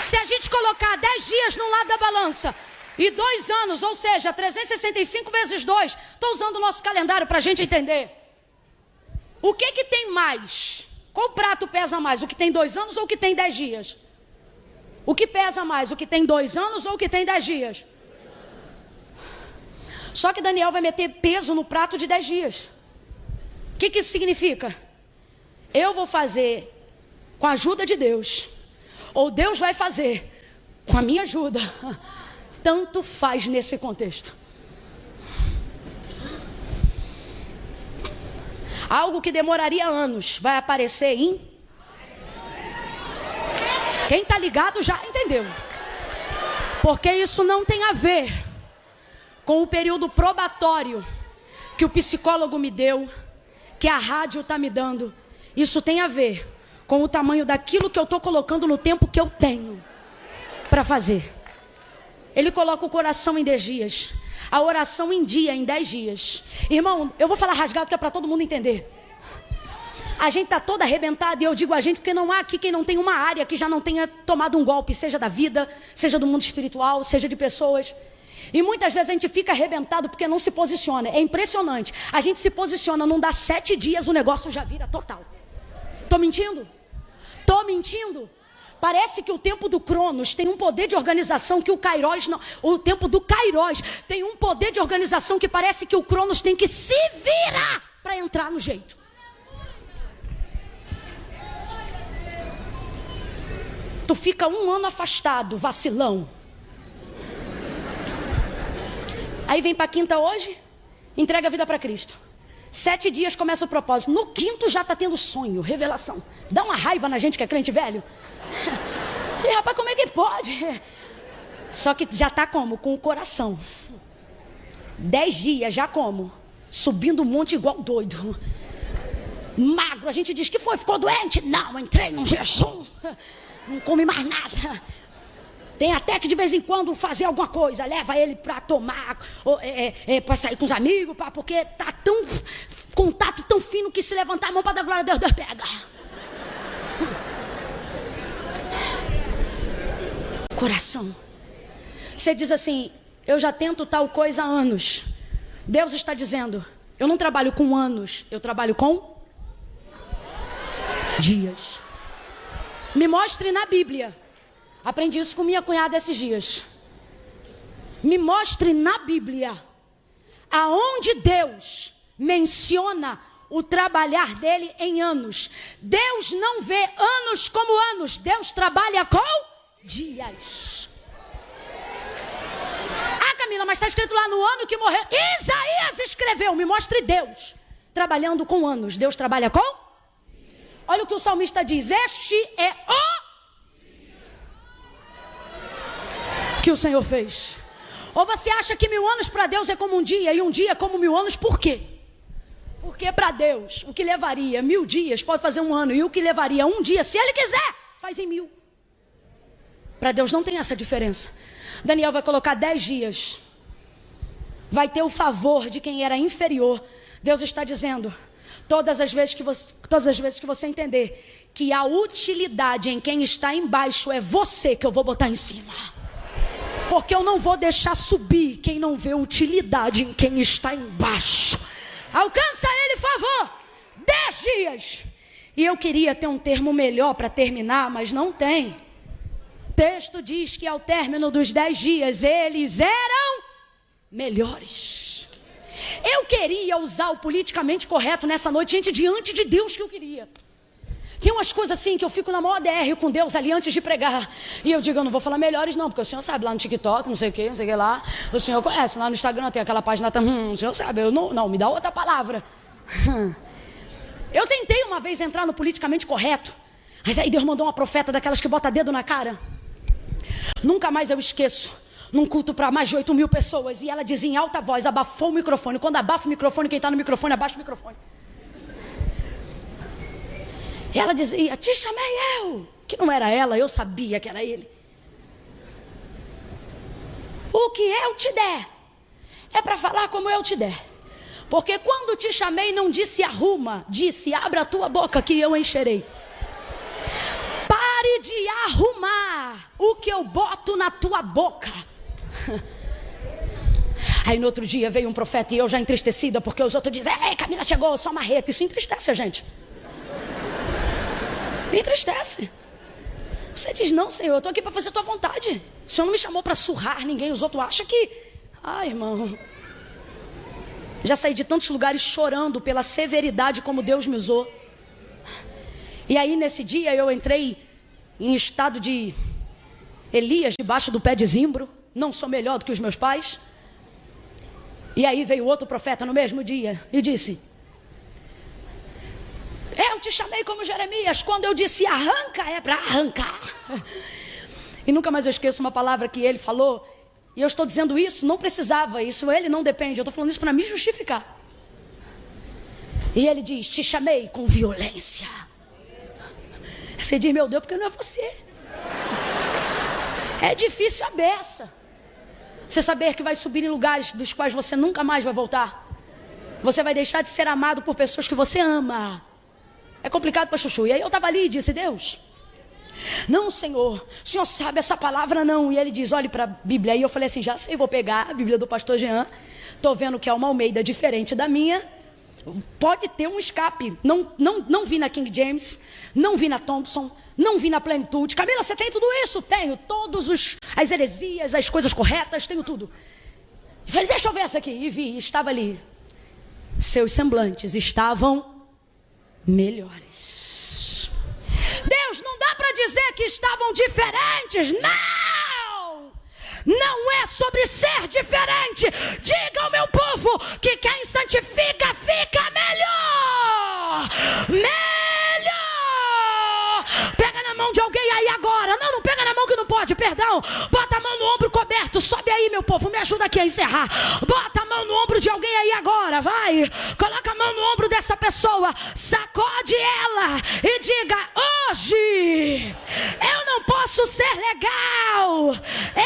Se a gente colocar 10 dias num lado da balança E 2 anos, ou seja, 365 vezes 2. Estou usando o nosso calendário para a gente entender. O que tem mais? Qual prato pesa mais? O que tem 2 anos ou o que tem 10 dias? O que pesa mais? O que tem 2 anos ou o que tem 10 dias? Só que Daniel vai meter peso no prato de 10 dias. O que isso significa? Eu vou fazer com a ajuda de Deus, ou Deus vai fazer com a minha ajuda. Tanto faz nesse contexto. Algo que demoraria anos vai aparecer em... Quem está ligado já entendeu. Porque isso não tem a ver com o período probatório que o psicólogo me deu, que a rádio está me dando. Isso tem a ver com o tamanho daquilo que eu estou colocando no tempo que eu tenho para fazer. Ele coloca o coração em 10 dias, a oração em dia, em 10 dias. Irmão, eu vou falar rasgado que é para todo mundo entender. A gente está toda arrebentada, e eu digo a gente porque não há aqui quem não tem uma área que já não tenha tomado um golpe, seja da vida, seja do mundo espiritual, seja de pessoas. E muitas vezes a gente fica arrebentado porque não se posiciona. É impressionante. A gente se posiciona, não dá 7 dias, o negócio já vira total. Tô mentindo? Tô mentindo? Parece que o tempo do Cronos tem um poder de organização que o Kairos não... O tempo do Kairos tem um poder de organização que parece que o Cronos tem que se virar para entrar no jeito. Tu fica 1 ano afastado, vacilão. Aí vem para a quinta hoje, entrega a vida para Cristo. 7 dias começa o propósito. No 5º já está tendo sonho, revelação. Dá uma raiva na gente que é crente velho. E, rapaz, como é que pode? Só que já está como? Com o coração. 10 dias já como? Subindo um monte igual doido. Magro, a gente diz que foi, ficou doente? Não, entrei num jejum. Não come mais nada. Tem até que de vez em quando fazer alguma coisa. Leva ele para tomar, para sair com os amigos, porque tá tão contato tão fino que se levantar a mão para dar glória a Deus, Deus pega. Coração. Você diz assim, eu já tento tal coisa há anos. Deus está dizendo, eu não trabalho com anos, eu trabalho com dias. Me mostre na Bíblia. Aprendi isso com minha cunhada esses dias. Me mostre na Bíblia aonde Deus menciona o trabalhar dele em anos. Deus não vê anos como anos. Deus trabalha com dias. Ah, Camila, mas está escrito lá no ano que morreu. Isaías escreveu. Me mostre Deus trabalhando com anos. Deus trabalha com? Olha o que o salmista diz. Este é o que o Senhor fez. Ou você acha que 1000 anos para Deus é como um dia, e um dia é como 1000 anos, por quê? Porque para Deus, o que levaria 1000 dias pode fazer 1 ano, e o que levaria 1 dia, se Ele quiser, faz em 1000. Para Deus não tem essa diferença. Daniel vai colocar 10 dias. Vai ter o favor de quem era inferior. Deus está dizendo, todas as vezes que você entender que a utilidade em quem está embaixo é você que eu vou botar em cima. Porque eu não vou deixar subir quem não vê utilidade em quem está embaixo. Alcança ele, favor. 10 dias. E eu queria ter um termo melhor para terminar, mas não tem. O texto diz que ao término dos 10 dias, eles eram melhores. Eu queria usar o politicamente correto nessa noite, gente, diante de Deus que eu queria. Tem umas coisas assim que eu fico na maior DR com Deus ali antes de pregar. E eu digo, eu não vou falar melhores não, porque o senhor sabe lá no TikTok, não sei o que lá. O senhor conhece, lá no Instagram tem aquela página, o senhor sabe, eu não, me dá outra palavra. Eu tentei uma vez entrar no politicamente correto, mas aí Deus mandou uma profeta daquelas que bota dedo na cara. Nunca mais eu esqueço, num culto para mais de 8.000 pessoas, e ela dizia em alta voz, abafou o microfone. Quando abafa o microfone, quem está no microfone, abaixa o microfone. Ela dizia, te chamei eu. Que não era ela, eu sabia que era ele. O que eu te der é para falar como eu te der. Porque quando te chamei não disse arruma, disse abra a tua boca que eu encherei. Pare de arrumar o que eu boto na tua boca. Aí no outro dia veio um profeta e eu já entristecida, porque os outros dizem, ei, Camila chegou, só marreta. Isso entristece a gente. Entristece. Você diz, não, Senhor, eu estou aqui para fazer a tua vontade. O Senhor não me chamou para surrar ninguém. Os outros acham que... Ai, irmão. Já saí de tantos lugares chorando pela severidade como Deus me usou. E aí nesse dia eu entrei em estado de Elias debaixo do pé de zimbro. Não sou melhor do que os meus pais. E aí veio outro profeta no mesmo dia e disse, eu te chamei como Jeremias, quando eu disse arranca, é para arrancar. E nunca mais eu esqueço uma palavra que ele falou, e eu estou dizendo isso, não precisava, isso ele não depende, eu estou falando isso para me justificar. E ele diz, te chamei com violência. Você diz, meu Deus, porque não é você. É difícil a beça. Você saber que vai subir em lugares dos quais você nunca mais vai voltar. Você vai deixar de ser amado por pessoas que você ama. É complicado para chuchu. E aí eu estava ali e disse, Deus, não, Senhor, o Senhor sabe essa palavra não. E ele diz, olhe para a Bíblia. E eu falei assim, já sei, vou pegar a Bíblia do pastor Jean. Estou vendo que é uma Almeida diferente da minha. Pode ter um escape. Não vi na King James, não vi na Thompson, não vi na Plenitude. Camila, você tem tudo isso? Tenho, as heresias, as coisas corretas, tenho tudo. Eu falei, deixa eu ver essa aqui. E vi, estava ali. Seus semblantes estavam melhores. Deus, não dá para dizer que estavam diferentes. Não! Não é sobre ser diferente. Diga ao meu povo que quem santifica fica melhor. Melhor. Pega na mão de alguém aí agora. Não pega na mão que não pode, perdão. Bota a mão no ombro coberto. Sobe aí, meu povo, me ajuda aqui a encerrar. Bota a mão no ombro de alguém aí agora, vai. Coloca a mão no ombro dessa pessoa. Sacode ela e diga, hoje eu não posso ser legal.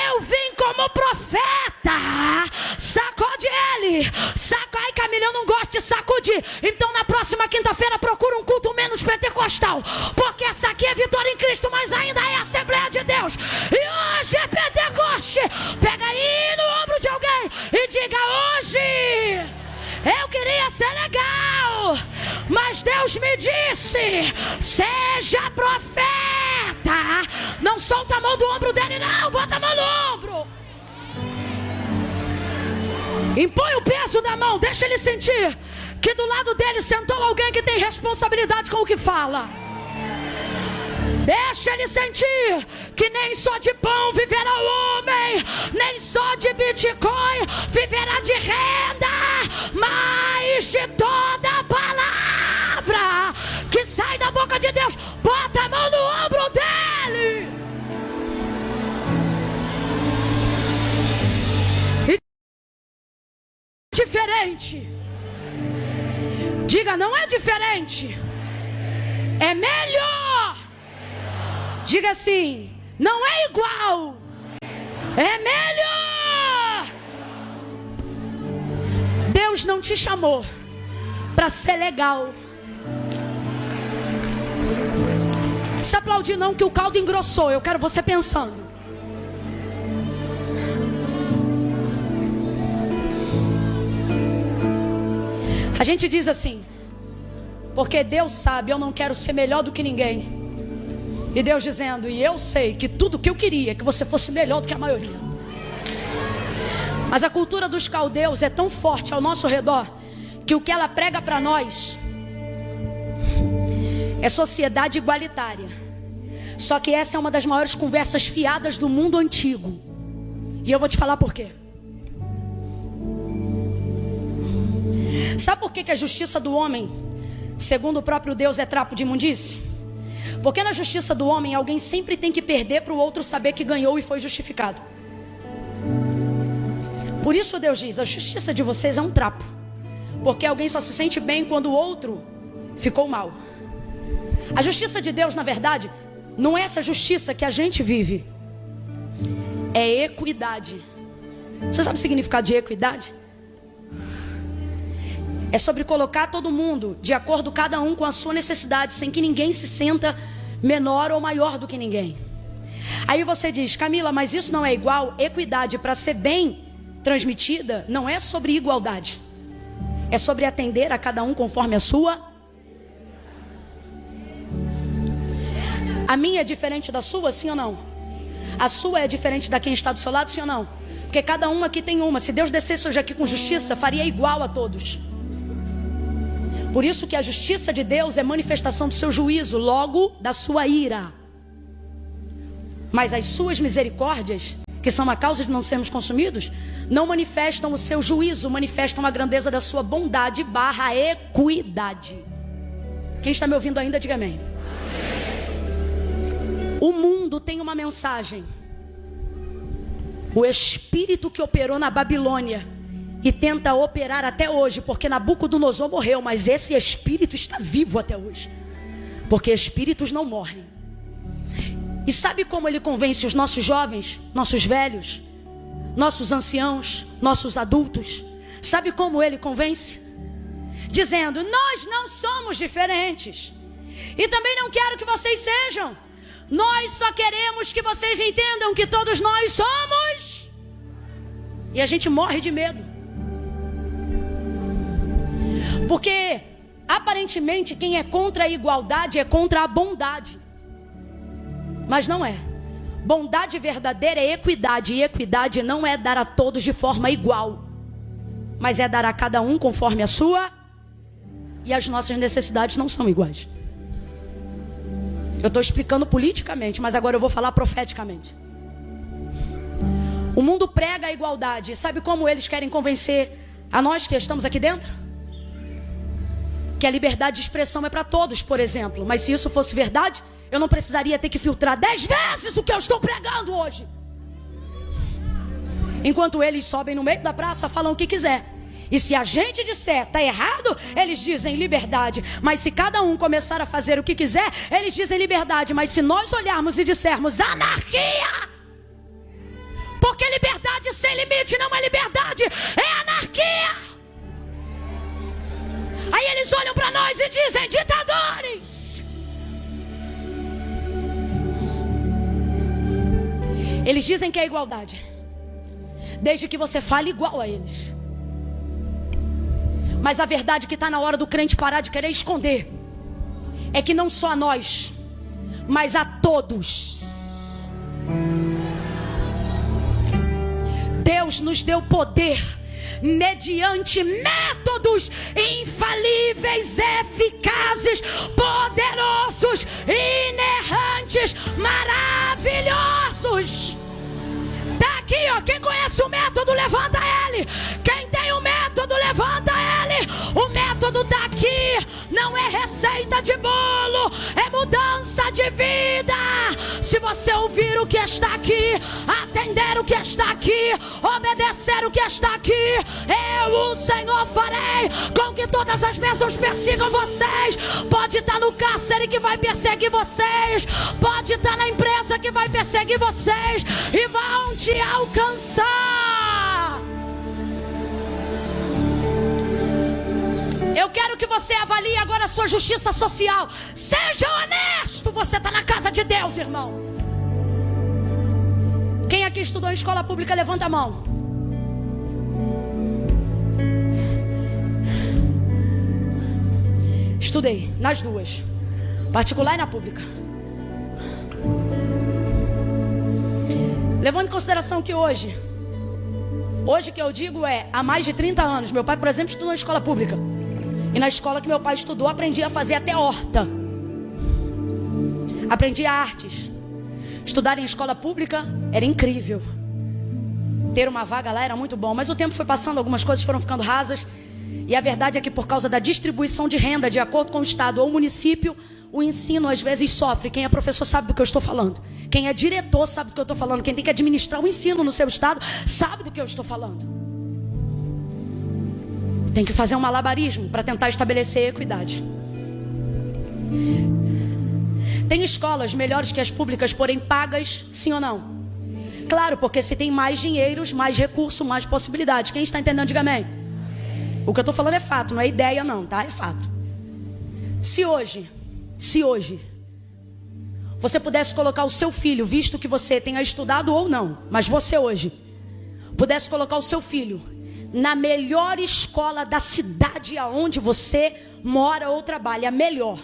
Eu vim como profeta. Sacode ele. Ai, Camila, eu não gosto de sacudir. Então na próxima quinta-feira procura um culto menos pentecostal, porque essa aqui é vitória em Cristo, mas ainda é Assembleia de Deus. E hoje é Pentecoste. Pega aí no ombro de alguém e diga, hoje eu queria ser legal, mas Deus me disse, seja profeta. Não solta a mão do ombro dele não, bota a mão no ombro. Impõe o peso da mão, deixa ele sentir que do lado dele sentou alguém que tem responsabilidade com o que fala. Deixa ele sentir que nem só de pão viverá o homem, nem só de Bitcoin viverá de renda, mas de toda palavra que sai da boca de Deus. Bota a mão no ombro dele. E diferente. Diga, não é diferente, é melhor. Diga assim, não é igual, é melhor. Deus não te chamou para ser legal. Não precisa aplaudir não, que o caldo engrossou. Eu quero você pensando. A gente diz assim, porque Deus sabe, eu não quero ser melhor do que ninguém. E Deus dizendo, e eu sei que tudo que eu queria é que você fosse melhor do que a maioria. Mas a cultura dos caldeus é tão forte ao nosso redor, que o que ela prega para nós é sociedade igualitária. Só que essa é uma das maiores conversas fiadas do mundo antigo. E eu vou te falar por quê. Sabe por que a justiça do homem, segundo o próprio Deus, é trapo de imundície? Porque na justiça do homem, alguém sempre tem que perder para o outro saber que ganhou e foi justificado. Por isso Deus diz, a justiça de vocês é um trapo. Porque alguém só se sente bem quando o outro ficou mal. A justiça de Deus, na verdade, não é essa justiça que a gente vive. É equidade. Você sabe o significado de equidade? É sobre colocar todo mundo de acordo, cada um com a sua necessidade, sem que ninguém se sinta menor ou maior do que ninguém. Aí você diz, Camila, mas isso não é igual? Equidade, para ser bem, transmitida não é sobre igualdade. É sobre atender a cada um conforme a sua. A minha é diferente da sua, sim ou não? A sua é diferente da quem está do seu lado, sim ou não? Porque cada um aqui tem uma. Se Deus descesse hoje aqui com justiça, faria igual a todos. Por isso que a justiça de Deus é manifestação do seu juízo, logo da sua ira. Mas as suas misericórdias, que são a causa de não sermos consumidos, não manifestam o seu juízo, manifestam a grandeza da sua bondade / equidade. Quem está me ouvindo ainda, diga amém. O mundo tem uma mensagem. O espírito que operou na Babilônia e tenta operar até hoje, porque Nabucodonosor morreu, mas esse espírito está vivo até hoje, porque espíritos não morrem. E sabe como ele convence os nossos jovens, nossos velhos, nossos anciãos, nossos adultos? Sabe como ele convence? Dizendo: nós não somos diferentes, e também não quero que vocês sejam. Nós só queremos que vocês entendam que todos nós somos. E a gente morre de medo, porque aparentemente quem é contra a igualdade é contra a bondade. Mas não é. Bondade verdadeira é equidade. E equidade não é dar a todos de forma igual, mas é dar a cada um conforme a sua. E as nossas necessidades não são iguais. Eu estou explicando politicamente, mas agora eu vou falar profeticamente. O mundo prega a igualdade. Sabe como eles querem convencer a nós que estamos aqui dentro? Que a liberdade de expressão é para todos, por exemplo. Mas se isso fosse verdade, eu não precisaria ter que filtrar 10 vezes o que eu estou pregando hoje. Enquanto eles sobem no meio da praça, falam o que quiser. E se a gente disser tá errado, eles dizem liberdade. Mas se cada um começar a fazer o que quiser, eles dizem liberdade. Mas se nós olharmos e dissermos anarquia, porque liberdade sem limite não é liberdade, é anarquia. Aí eles olham para nós e dizem ditadores. Eles dizem que é igualdade, desde que você fale igual a eles. Mas a verdade que está na hora do crente parar de querer esconder é que não só a nós, mas a todos, Deus nos deu poder mediante métodos infalíveis, eficazes, poderosos, inerrantes, maravilhosos. Tá aqui, ó. Quem conhece o método, levanta ele. Quem tem o método, levanta ele. O método tá aqui. Não é receita de bolo, é mudança de vida. Se você ouvir o que está aqui, atender o que está aqui, obedecer o que está aqui, eu, o Senhor, farei com que todas as bênçãos persigam vocês. Pode estar no cárcere que vai perseguir vocês, pode estar na empresa que vai perseguir vocês e vão te alcançar. Eu quero que você avalie agora a sua justiça social. Seja honesto, você está na casa de Deus, irmão. Quem aqui estudou em escola pública, levanta a mão. Estudei nas duas, particular e na pública. Levando em consideração que hoje que eu digo há mais de 30 anos, meu pai, por exemplo, estudou em escola pública. E na escola que meu pai estudou, aprendi a fazer até horta. Aprendi artes. Estudar em escola pública era incrível. Ter uma vaga lá era muito bom. Mas o tempo foi passando, algumas coisas foram ficando rasas. E a verdade é que por causa da distribuição de renda, de acordo com o estado ou o município, o ensino às vezes sofre. Quem é professor sabe do que eu estou falando. Quem é diretor sabe do que eu estou falando. Quem tem que administrar o ensino no seu estado sabe do que eu estou falando. Tem que fazer um malabarismo para tentar estabelecer equidade. Tem escolas melhores que as públicas, porém pagas, sim ou não? Claro, porque se tem mais dinheiros, mais recurso, mais possibilidades. Quem está entendendo, diga amém. O que eu estou falando é fato, não é ideia não, tá? É fato. Se hoje você pudesse colocar o seu filho, visto que você tenha estudado ou não, mas você hoje pudesse colocar o seu filho na melhor escola da cidade aonde você mora ou trabalha, melhor,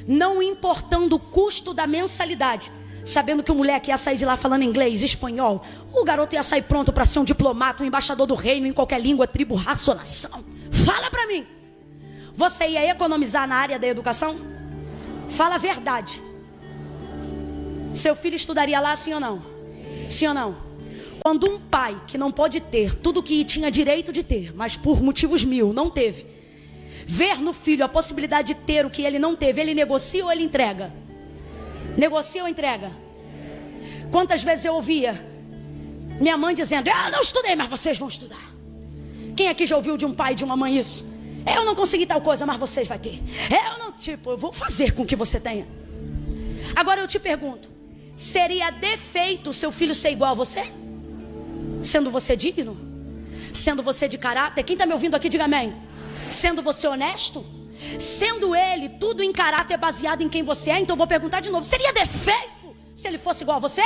não importando o custo da mensalidade, sabendo que o moleque ia sair de lá falando inglês, espanhol, o garoto ia sair pronto para ser um diplomata, um embaixador do reino em qualquer língua, tribo, raça ou nação. Fala para mim, você ia economizar na área da educação? Fala a verdade. Seu filho estudaria lá, sim ou não? Sim ou não? Quando um pai que não pode ter tudo que tinha direito de ter, mas por motivos mil não teve, ver no filho a possibilidade de ter o que ele não teve, ele negocia ou ele entrega? Negocia ou entrega? Quantas vezes eu ouvia minha mãe dizendo: eu não estudei, mas vocês vão estudar. Quem aqui já ouviu de um pai e de uma mãe isso? Eu não consegui tal coisa, mas vocês vão ter. Eu vou fazer com que você tenha. Agora eu te pergunto, seria defeito seu filho ser igual a você? Sendo você digno? Sendo você de caráter? Quem está me ouvindo aqui, diga amém. Sendo você honesto? Sendo ele tudo em caráter baseado em quem você é? Então eu vou perguntar de novo, seria defeito se ele fosse igual a você?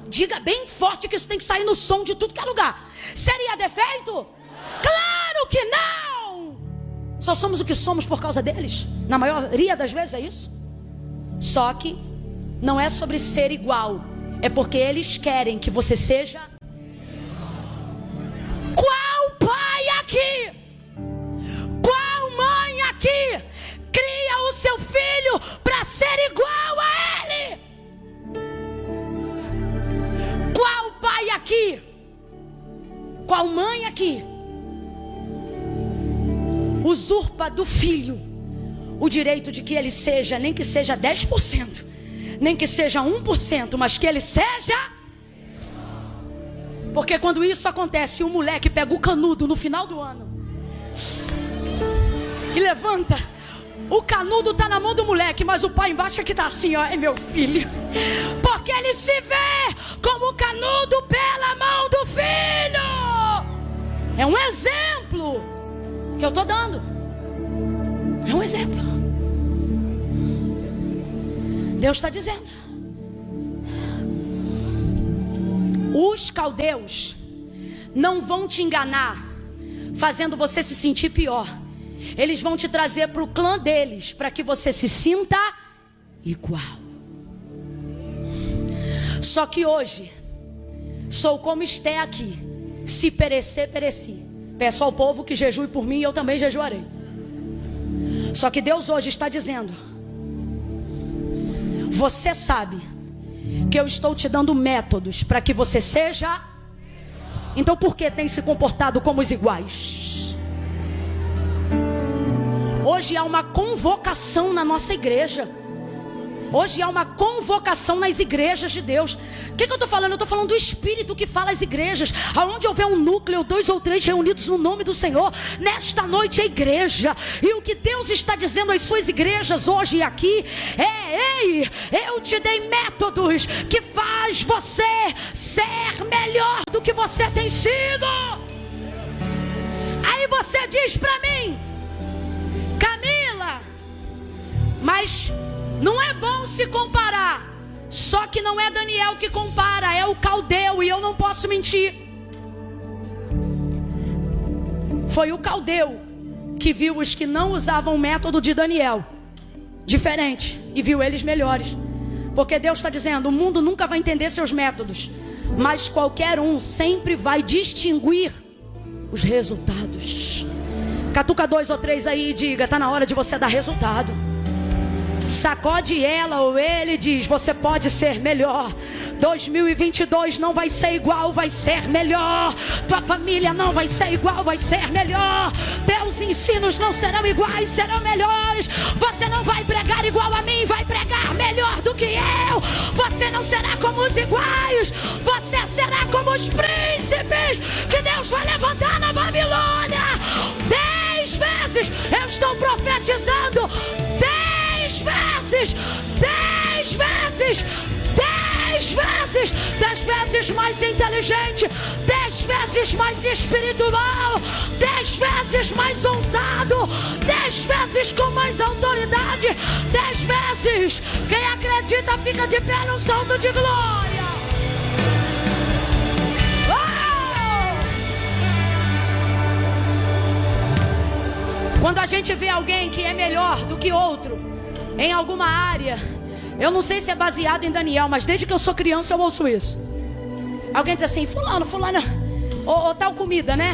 Diga bem forte que isso tem que sair no som de tudo que é lugar. Seria defeito? Claro que não! Só somos o que somos por causa deles. Na maioria das vezes é isso. Só que não é sobre ser igual, é porque eles querem que você seja. Qual pai aqui, qual mãe aqui cria o seu filho para ser igual a ele? Qual pai aqui, qual mãe aqui usurpa do filho o direito de que ele seja, nem que seja 10%, nem que seja 1%, mas que ele seja? Porque quando isso acontece, o moleque pega o canudo no final do ano e levanta. O canudo está na mão do moleque, mas o pai embaixo é que está assim, ó, é meu filho. Porque ele se vê como o canudo pela mão do filho. É um exemplo que eu estou dando. É um exemplo. Deus está dizendo: os caldeus não vão te enganar, fazendo você se sentir pior. Eles vão te trazer para o clã deles, para que você se sinta igual. Só que hoje, sou como Esté aqui: se perecer, pereci. Peço ao povo que jejue por mim e eu também jejuarei. Só que Deus hoje está dizendo: você sabe que eu estou te dando métodos para que você seja. Então por que tem se comportado como os iguais? Hoje há uma convocação na nossa igreja. Hoje há uma convocação nas igrejas de Deus. O que eu estou falando? Eu estou falando do Espírito que fala às igrejas. Aonde houver um núcleo, 2 ou 3 reunidos no nome do Senhor, nesta noite é igreja. E o que Deus está dizendo às suas igrejas hoje e aqui é: ei, eu te dei métodos que faz você ser melhor do que você tem sido. Aí você diz para mim: Camila, mas não é bom se comparar. Só que não é Daniel que compara, é o caldeu, e eu não posso mentir. Foi o caldeu que viu os que não usavam o método de Daniel diferente e viu eles melhores. Porque Deus está dizendo: o mundo nunca vai entender seus métodos, mas qualquer um sempre vai distinguir os resultados. Catuca 2 ou 3 aí e diga: está na hora de você dar resultado. Sacode ela ou ele e diz: você pode ser melhor. 2022 não vai ser igual, vai ser melhor. Tua família não vai ser igual, vai ser melhor. Teus ensinos não serão iguais, serão melhores. Você não vai pregar igual a mim, vai pregar melhor do que eu. Você não será como os iguais, você será como os príncipes que Deus vai levantar na Babilônia. 10 vezes eu estou profetizando. 10 vezes, 10 vezes, 10 vezes, 10 vezes mais inteligente, 10 vezes mais espiritual, 10 vezes mais ousado, 10 vezes com mais autoridade, 10 vezes. Quem acredita fica de pé no salto de glória. Oh! Quando a gente vê alguém que é melhor do que outro em alguma área, eu não sei se é baseado em Daniel, mas desde que eu sou criança eu ouço isso. Alguém diz assim: fulano, ou tal comida, né?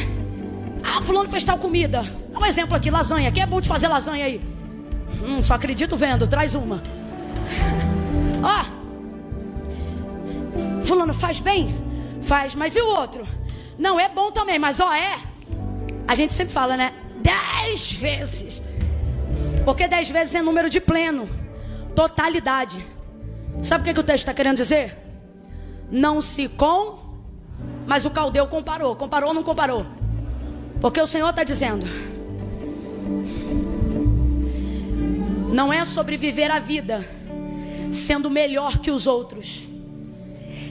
Ah, fulano fez tal comida. Dá um exemplo aqui, lasanha. Quem é bom de fazer lasanha aí? Só acredito vendo, traz uma. Ó, fulano faz bem? Faz, mas e o outro? Não, é bom também, mas a gente sempre fala, né? 10 vezes. Porque 10 vezes é número de pleno, totalidade. Sabe o que o texto está querendo dizer? Não se mas o caldeu comparou. Comparou ou não comparou? Porque o Senhor está dizendo: não é sobre viver a vida sendo melhor que os outros.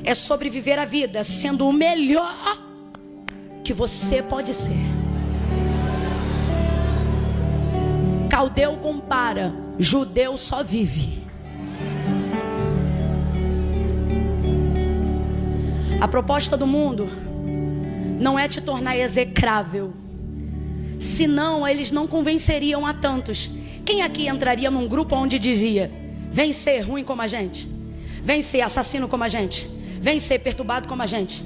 É sobre viver a vida sendo o melhor que você pode ser. Caldeu compara, judeu só vive. A proposta do mundo não é te tornar execrável, senão eles não convenceriam a tantos. Quem aqui entraria num grupo onde dizia: vem ser ruim como a gente, vem ser assassino como a gente, vem ser perturbado como a gente?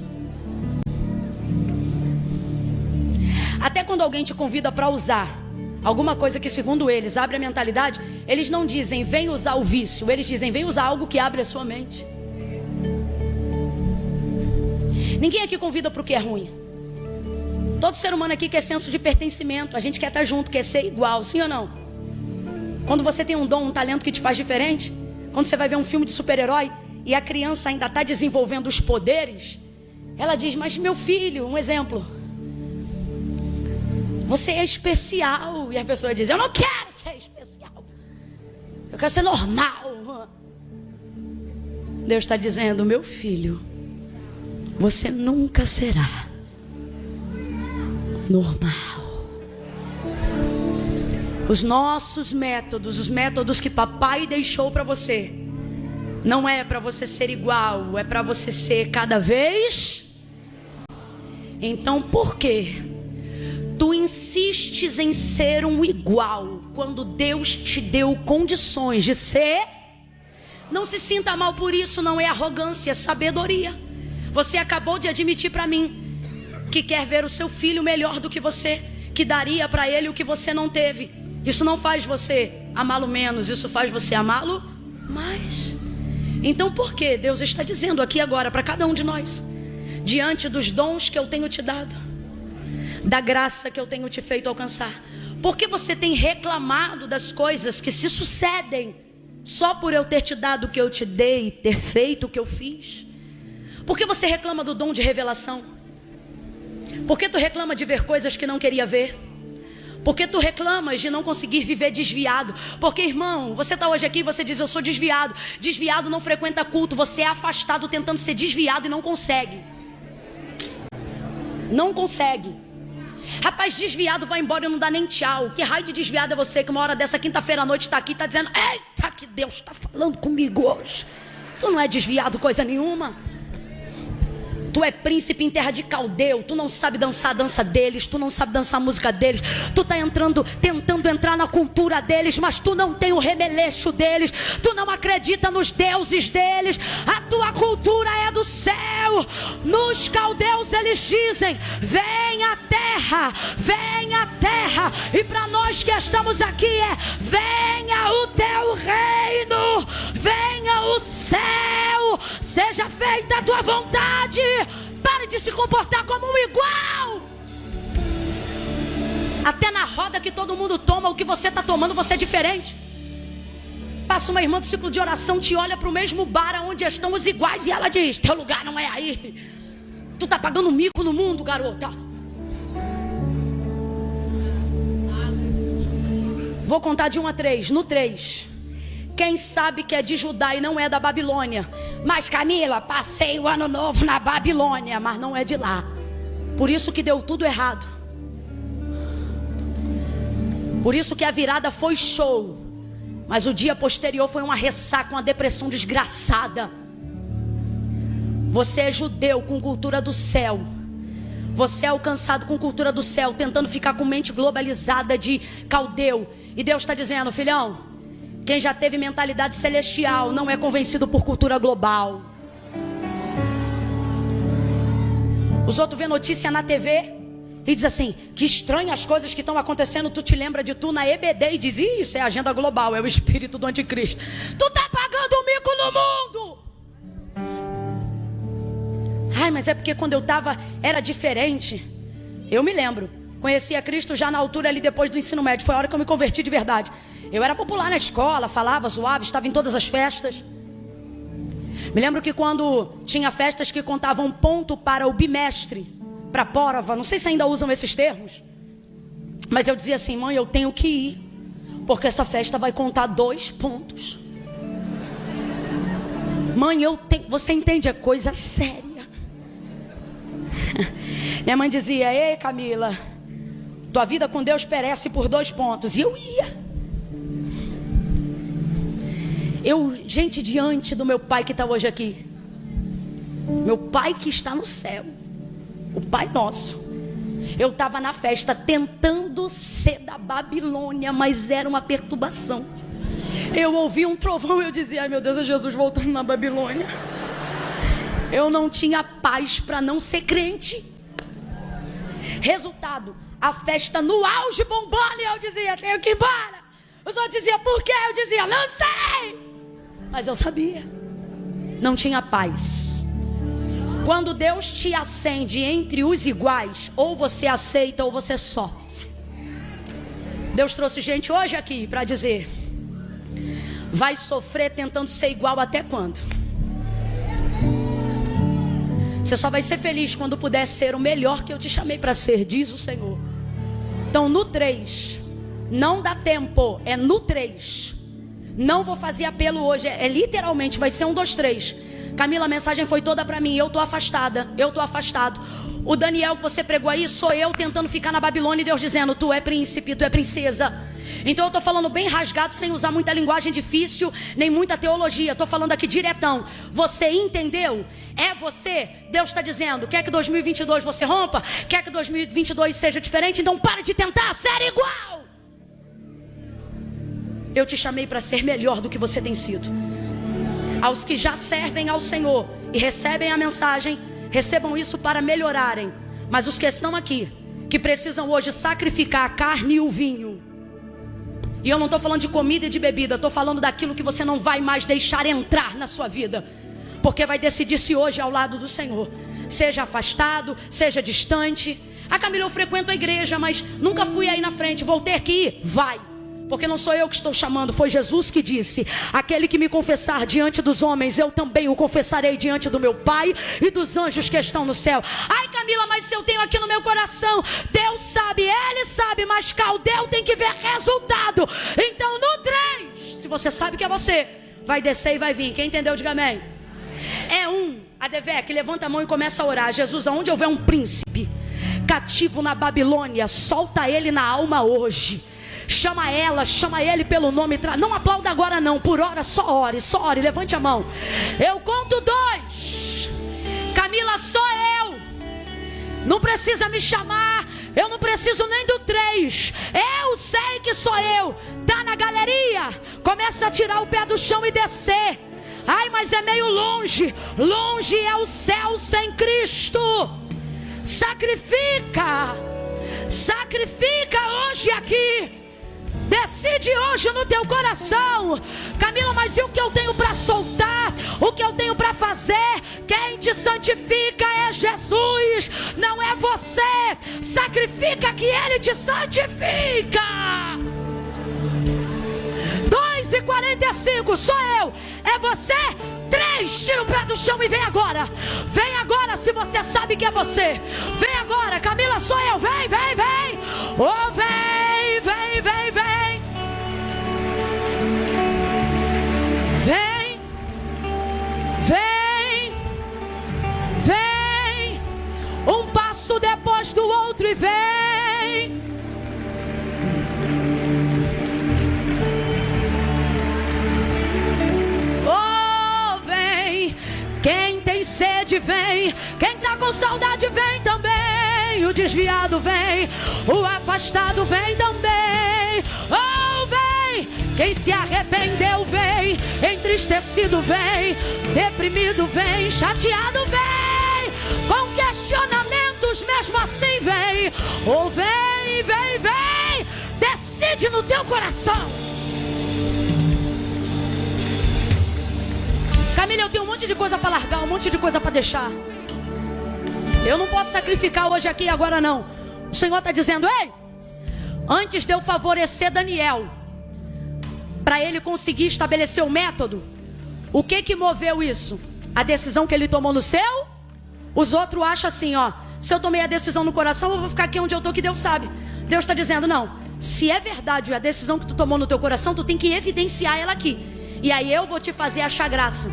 Até quando alguém te convida para usar alguma coisa que segundo eles abre a mentalidade, eles não dizem vem usar o vício, eles dizem vem usar algo que abre a sua mente. Ninguém aqui convida para o que é ruim. Todo ser humano aqui quer senso de pertencimento. A gente quer estar junto, quer ser igual, sim ou não? Quando você tem um dom, um talento que te faz diferente, quando você vai ver um filme de super-herói e a criança ainda está desenvolvendo os poderes, ela diz: mas meu filho, um exemplo, você é especial. E a pessoa diz: eu não quero ser especial, eu quero ser normal. Deus está dizendo: meu filho, você nunca será normal. Os nossos métodos, os métodos que papai deixou para você, não é para você ser igual, é para você ser cada vez. Então por que tu insistes em ser um igual quando Deus te deu condições de ser? Não se sinta mal por isso, não é arrogância, é sabedoria. Você acabou de admitir para mim que quer ver o seu filho melhor do que você, que daria para ele o que você não teve. Isso não faz você amá-lo menos, isso faz você amá-lo mais. Então por que Deus está dizendo aqui agora para cada um de nós, diante dos dons que eu tenho te dado, da graça que eu tenho te feito alcançar, por que você tem reclamado das coisas que se sucedem só por eu ter te dado o que eu te dei, ter feito o que eu fiz? Por que você reclama do dom de revelação? Por que tu reclama de ver coisas que não queria ver? Por que tu reclamas de não conseguir viver desviado? Porque, irmão, você está hoje aqui e você diz: eu sou desviado. Desviado não frequenta culto. Você é afastado tentando ser desviado e não consegue. Não consegue. Rapaz, desviado vai embora e não dá nem tchau. Que raio de desviado é você que uma hora dessa quinta-feira à noite está aqui e está dizendo: eita, que Deus está falando comigo hoje. Tu não é desviado coisa nenhuma. Tu é príncipe em terra de Caldeu. Tu não sabe dançar a dança deles. Tu não sabe dançar a música deles. Tu está tentando entrar na cultura deles, mas tu não tem o remeleixo deles. Tu não acredita nos deuses deles. A tua cultura é do céu. Nos caldeus eles dizem: vem a terra, vem a terra. E para nós que estamos aqui é: venha o teu reino, venha o céu, seja feita a tua vontade. Pare de se comportar como um igual. Até na roda que todo mundo toma, o que você está tomando, você é diferente. Passa uma irmã do ciclo de oração, te olha para o mesmo bar onde estão os iguais e ela diz: teu lugar não é aí. Tu tá pagando mico no mundo, garota. Vou contar de 1 a 3. No 3, quem sabe que é de Judá e não é da Babilônia? Mas Camila, passei o ano novo na Babilônia, mas não é de lá. Por isso que deu tudo errado. Por isso que a virada foi show, mas o dia posterior foi uma ressaca, uma depressão desgraçada. Você é judeu com cultura do céu. Você é alcançado com cultura do céu, tentando ficar com mente globalizada de caldeu. E Deus está dizendo, filhão, quem já teve mentalidade celestial não é convencido por cultura global. Os outros vêem notícia na TV e diz assim, que estranho as coisas que estão acontecendo. Tu te lembra de tu na EBD e diz, isso é agenda global, é o espírito do anticristo. Tu tá pagando um mico no mundo. Ai, mas é porque quando eu tava era diferente. Eu me lembro, conheci a Cristo já na altura ali depois do ensino médio. Foi a hora que eu me converti de verdade. Eu era popular na escola, falava, zoava, estava em todas as festas. Me lembro que quando tinha festas que contavam ponto para o bimestre, para prova, não sei se ainda usam esses termos, mas eu dizia assim, mãe, eu tenho que ir, porque essa festa vai contar 2 pontos. Mãe, você entende, é coisa séria. Minha mãe dizia, ei Camila, tua vida com Deus perece por 2 pontos. E eu ia. Gente, diante do meu pai que está hoje aqui, meu pai que está no céu, o Pai Nosso, eu estava na festa tentando ser da Babilônia, mas era uma perturbação. Eu ouvi um trovão e eu dizia, ai meu Deus, é Jesus voltando na Babilônia. Eu não tinha paz para não ser crente. Resultado, a festa no auge bombando e eu dizia, tenho que ir embora. Os outros diziam, por quê? Eu dizia, não sei. Mas eu sabia. Não tinha paz. Quando Deus te acende entre os iguais, ou você aceita ou você sofre. Deus trouxe gente hoje aqui para dizer, vai sofrer tentando ser igual até quando? Você só vai ser feliz quando puder ser o melhor que eu te chamei para ser, diz o Senhor. Então no 3, não dá tempo, é no 3. Não vou fazer apelo hoje, é literalmente, vai ser 1, 2, 3. Camila, a mensagem foi toda para mim, eu tô afastada, eu tô afastado. O Daniel que você pregou aí, sou eu tentando ficar na Babilônia e Deus dizendo, tu é príncipe, tu é princesa. Então eu tô falando bem rasgado, sem usar muita linguagem difícil, nem muita teologia. Tô falando aqui diretão. Você entendeu? É você. Deus está dizendo, quer que 2022 você rompa? Quer que 2022 seja diferente? Então para de tentar ser igual. Eu te chamei para ser melhor do que você tem sido. Aos que já servem ao Senhor e recebem a mensagem, recebam isso para melhorarem. Mas os que estão aqui, que precisam hoje sacrificar a carne e o vinho, e eu não estou falando de comida e de bebida, estou falando daquilo que você não vai mais deixar entrar na sua vida, porque vai decidir se hoje é ao lado do Senhor, seja afastado, seja distante. Ah, Camila, eu frequento a igreja, mas nunca fui aí na frente, vou ter que ir? Vai. Porque não sou eu que estou chamando, foi Jesus que disse, aquele que me confessar diante dos homens, eu também o confessarei diante do meu Pai e dos anjos que estão no céu. Ai Camila, mas se eu tenho aqui no meu coração, Deus sabe, Ele sabe, mas Caldeu tem que ver resultado. Então no 3, se você sabe que é você, vai descer e vai vir. Quem entendeu, diga amém. É 1, a Devec, levanta a mão e começa a orar. Jesus, aonde houver um príncipe cativo na Babilônia, solta ele na alma hoje. Chama ela, chama ele pelo nome. Não aplauda agora não, por hora só ore, levante a mão. Eu conto 2. Camila, sou eu. Não precisa me chamar, eu não preciso nem do 3. Eu sei que sou eu. Tá na galeria, começa a tirar o pé do chão e descer. Ai, mas é meio longe. Longe é o céu sem Cristo. Sacrifica hoje aqui. Decide hoje no teu coração. Camila, mas e o que eu tenho para soltar? O que eu tenho para fazer? Quem te santifica é Jesus, não é você. Sacrifica que Ele te santifica. 2:45, sou eu, é você. 3, tira o pé do chão e vem agora. Vem agora se você sabe que é você. Vem agora, Camila, sou eu. Vem. Oh, vem. Vem. Um passo depois do outro e vem. Oh, vem. Quem tem sede, vem. Quem tá com saudade, vem também. vem, o desviado vem, o afastado vem também. Oh, vem, quem se arrependeu vem, entristecido vem, deprimido vem, chateado vem, com questionamentos mesmo assim vem. Oh, vem, vem, vem, decide no teu coração. Camila, eu tenho um monte de coisa para largar, um monte de coisa para deixar. Eu não posso sacrificar hoje aqui e agora não. O Senhor está dizendo: ei, antes de eu favorecer Daniel, para ele conseguir estabelecer o método, o que moveu isso? A decisão que ele tomou no seu? Os outros acham assim, ó, se eu tomei a decisão no coração, eu vou ficar aqui onde eu estou, que Deus sabe. Deus está dizendo: não, se é verdade a decisão que tu tomou no teu coração, tu tem que evidenciar ela aqui. E aí eu vou te fazer achar graça.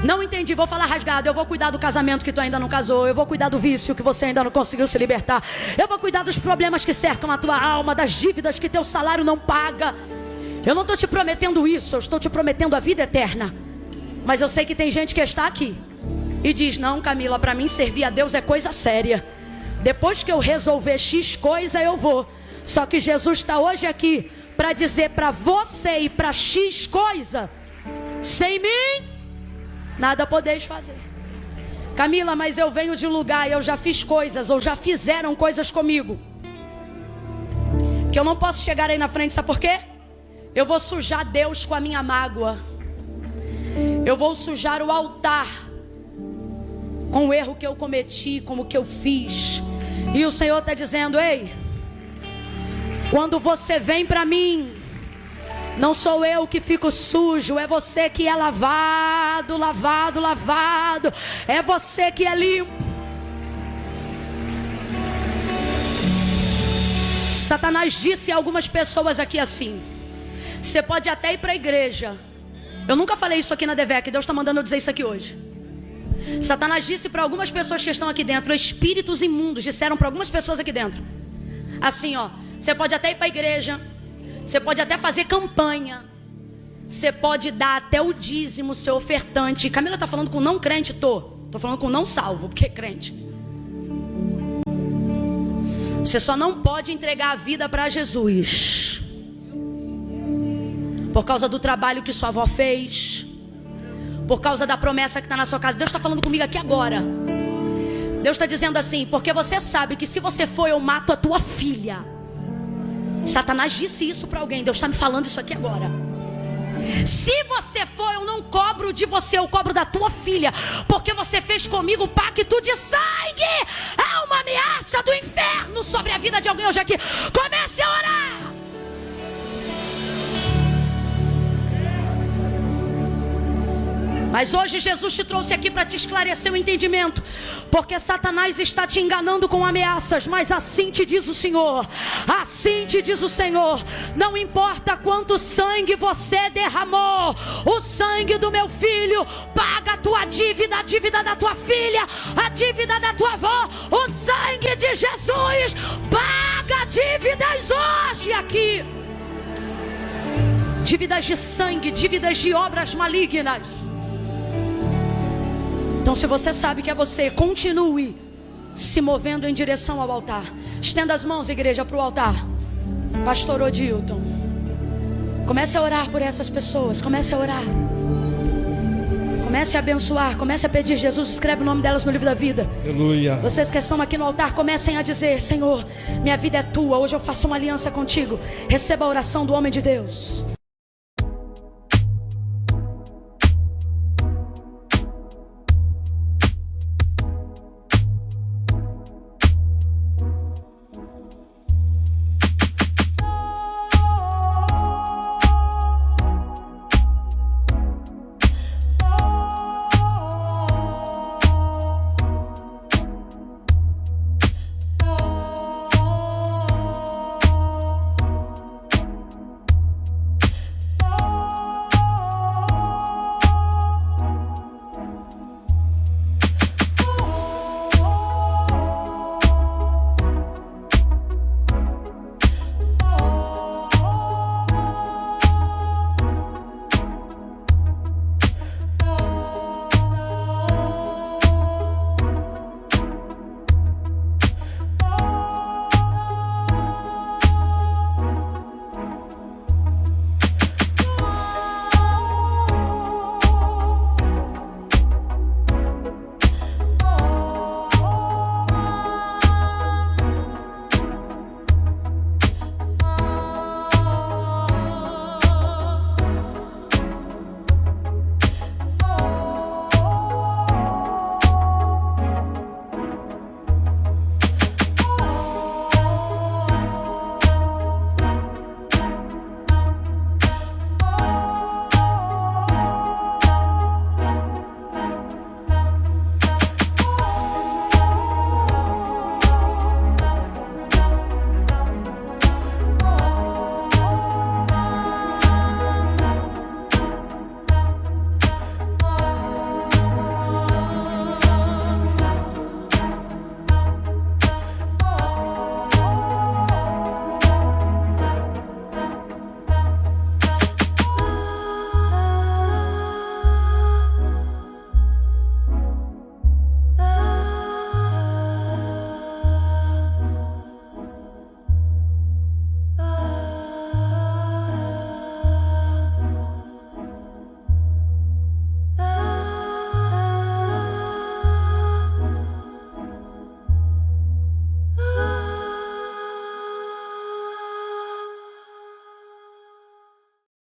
Não entendi, vou falar rasgado. Eu vou cuidar do casamento que tu ainda não casou. Eu vou cuidar do vício que você ainda não conseguiu se libertar. Eu vou cuidar dos problemas que cercam a tua alma, das dívidas que teu salário não paga. Eu não estou te prometendo isso, eu estou te prometendo a vida eterna. Mas eu sei que tem gente que está aqui e diz: não, Camila, para mim servir a Deus é coisa séria. Depois que eu resolver X coisa, eu vou. Só que Jesus está hoje aqui para dizer para você e para X coisa: sem mim nada podeis fazer. Camila, mas eu venho de um lugar, eu já fiz coisas, ou já fizeram coisas comigo, que eu não posso chegar aí na frente, sabe por quê? Eu vou sujar Deus com a minha mágoa. Eu vou sujar o altar com o erro que eu cometi, com o que eu fiz. E o Senhor está dizendo: ei, quando você vem para mim, não sou eu que fico sujo, é você que é lavado, lavado, lavado. É você que é limpo. Satanás disse a algumas pessoas aqui assim: você pode até ir para a igreja. Eu nunca falei isso aqui na DVEC, Deus está mandando eu dizer isso aqui hoje. Satanás disse para algumas pessoas que estão aqui dentro, espíritos imundos disseram para algumas pessoas aqui dentro, assim, ó: você pode até ir para a igreja, você pode até fazer campanha, você pode dar até o dízimo, seu ofertante. Camila está falando com não crente? Tô falando com não salvo, porque é crente. Você só não pode entregar a vida para Jesus por causa do trabalho que sua avó fez, por causa da promessa que está na sua casa. Deus está falando comigo aqui agora. Deus está dizendo assim: porque você sabe que se você for, eu mato a tua filha. Satanás disse isso para alguém. Deus está me falando isso aqui agora. Se você for, eu não cobro de você, eu cobro da tua filha, porque você fez comigo pacto de sangue. É uma ameaça do inferno sobre a vida de alguém hoje aqui. Comece a orar. Mas hoje Jesus te trouxe aqui para te esclarecer o entendimento, porque Satanás está te enganando com ameaças, mas assim te diz o Senhor, assim te diz o Senhor: não importa quanto sangue você derramou, o sangue do meu filho paga a tua dívida, a dívida da tua filha, a dívida da tua avó. O sangue de Jesus paga dívidas hoje aqui, dívidas de sangue, dívidas de obras malignas. Então, se você sabe que é você, continue se movendo em direção ao altar. Estenda as mãos, igreja, para o altar. Pastor Odilton, comece a orar por essas pessoas. Comece a orar. Comece a abençoar. Comece a pedir. Jesus escreve o nome delas no livro da vida. Aleluia. Vocês que estão aqui no altar, comecem a dizer: Senhor, minha vida é tua. Hoje eu faço uma aliança contigo. Receba a oração do homem de Deus.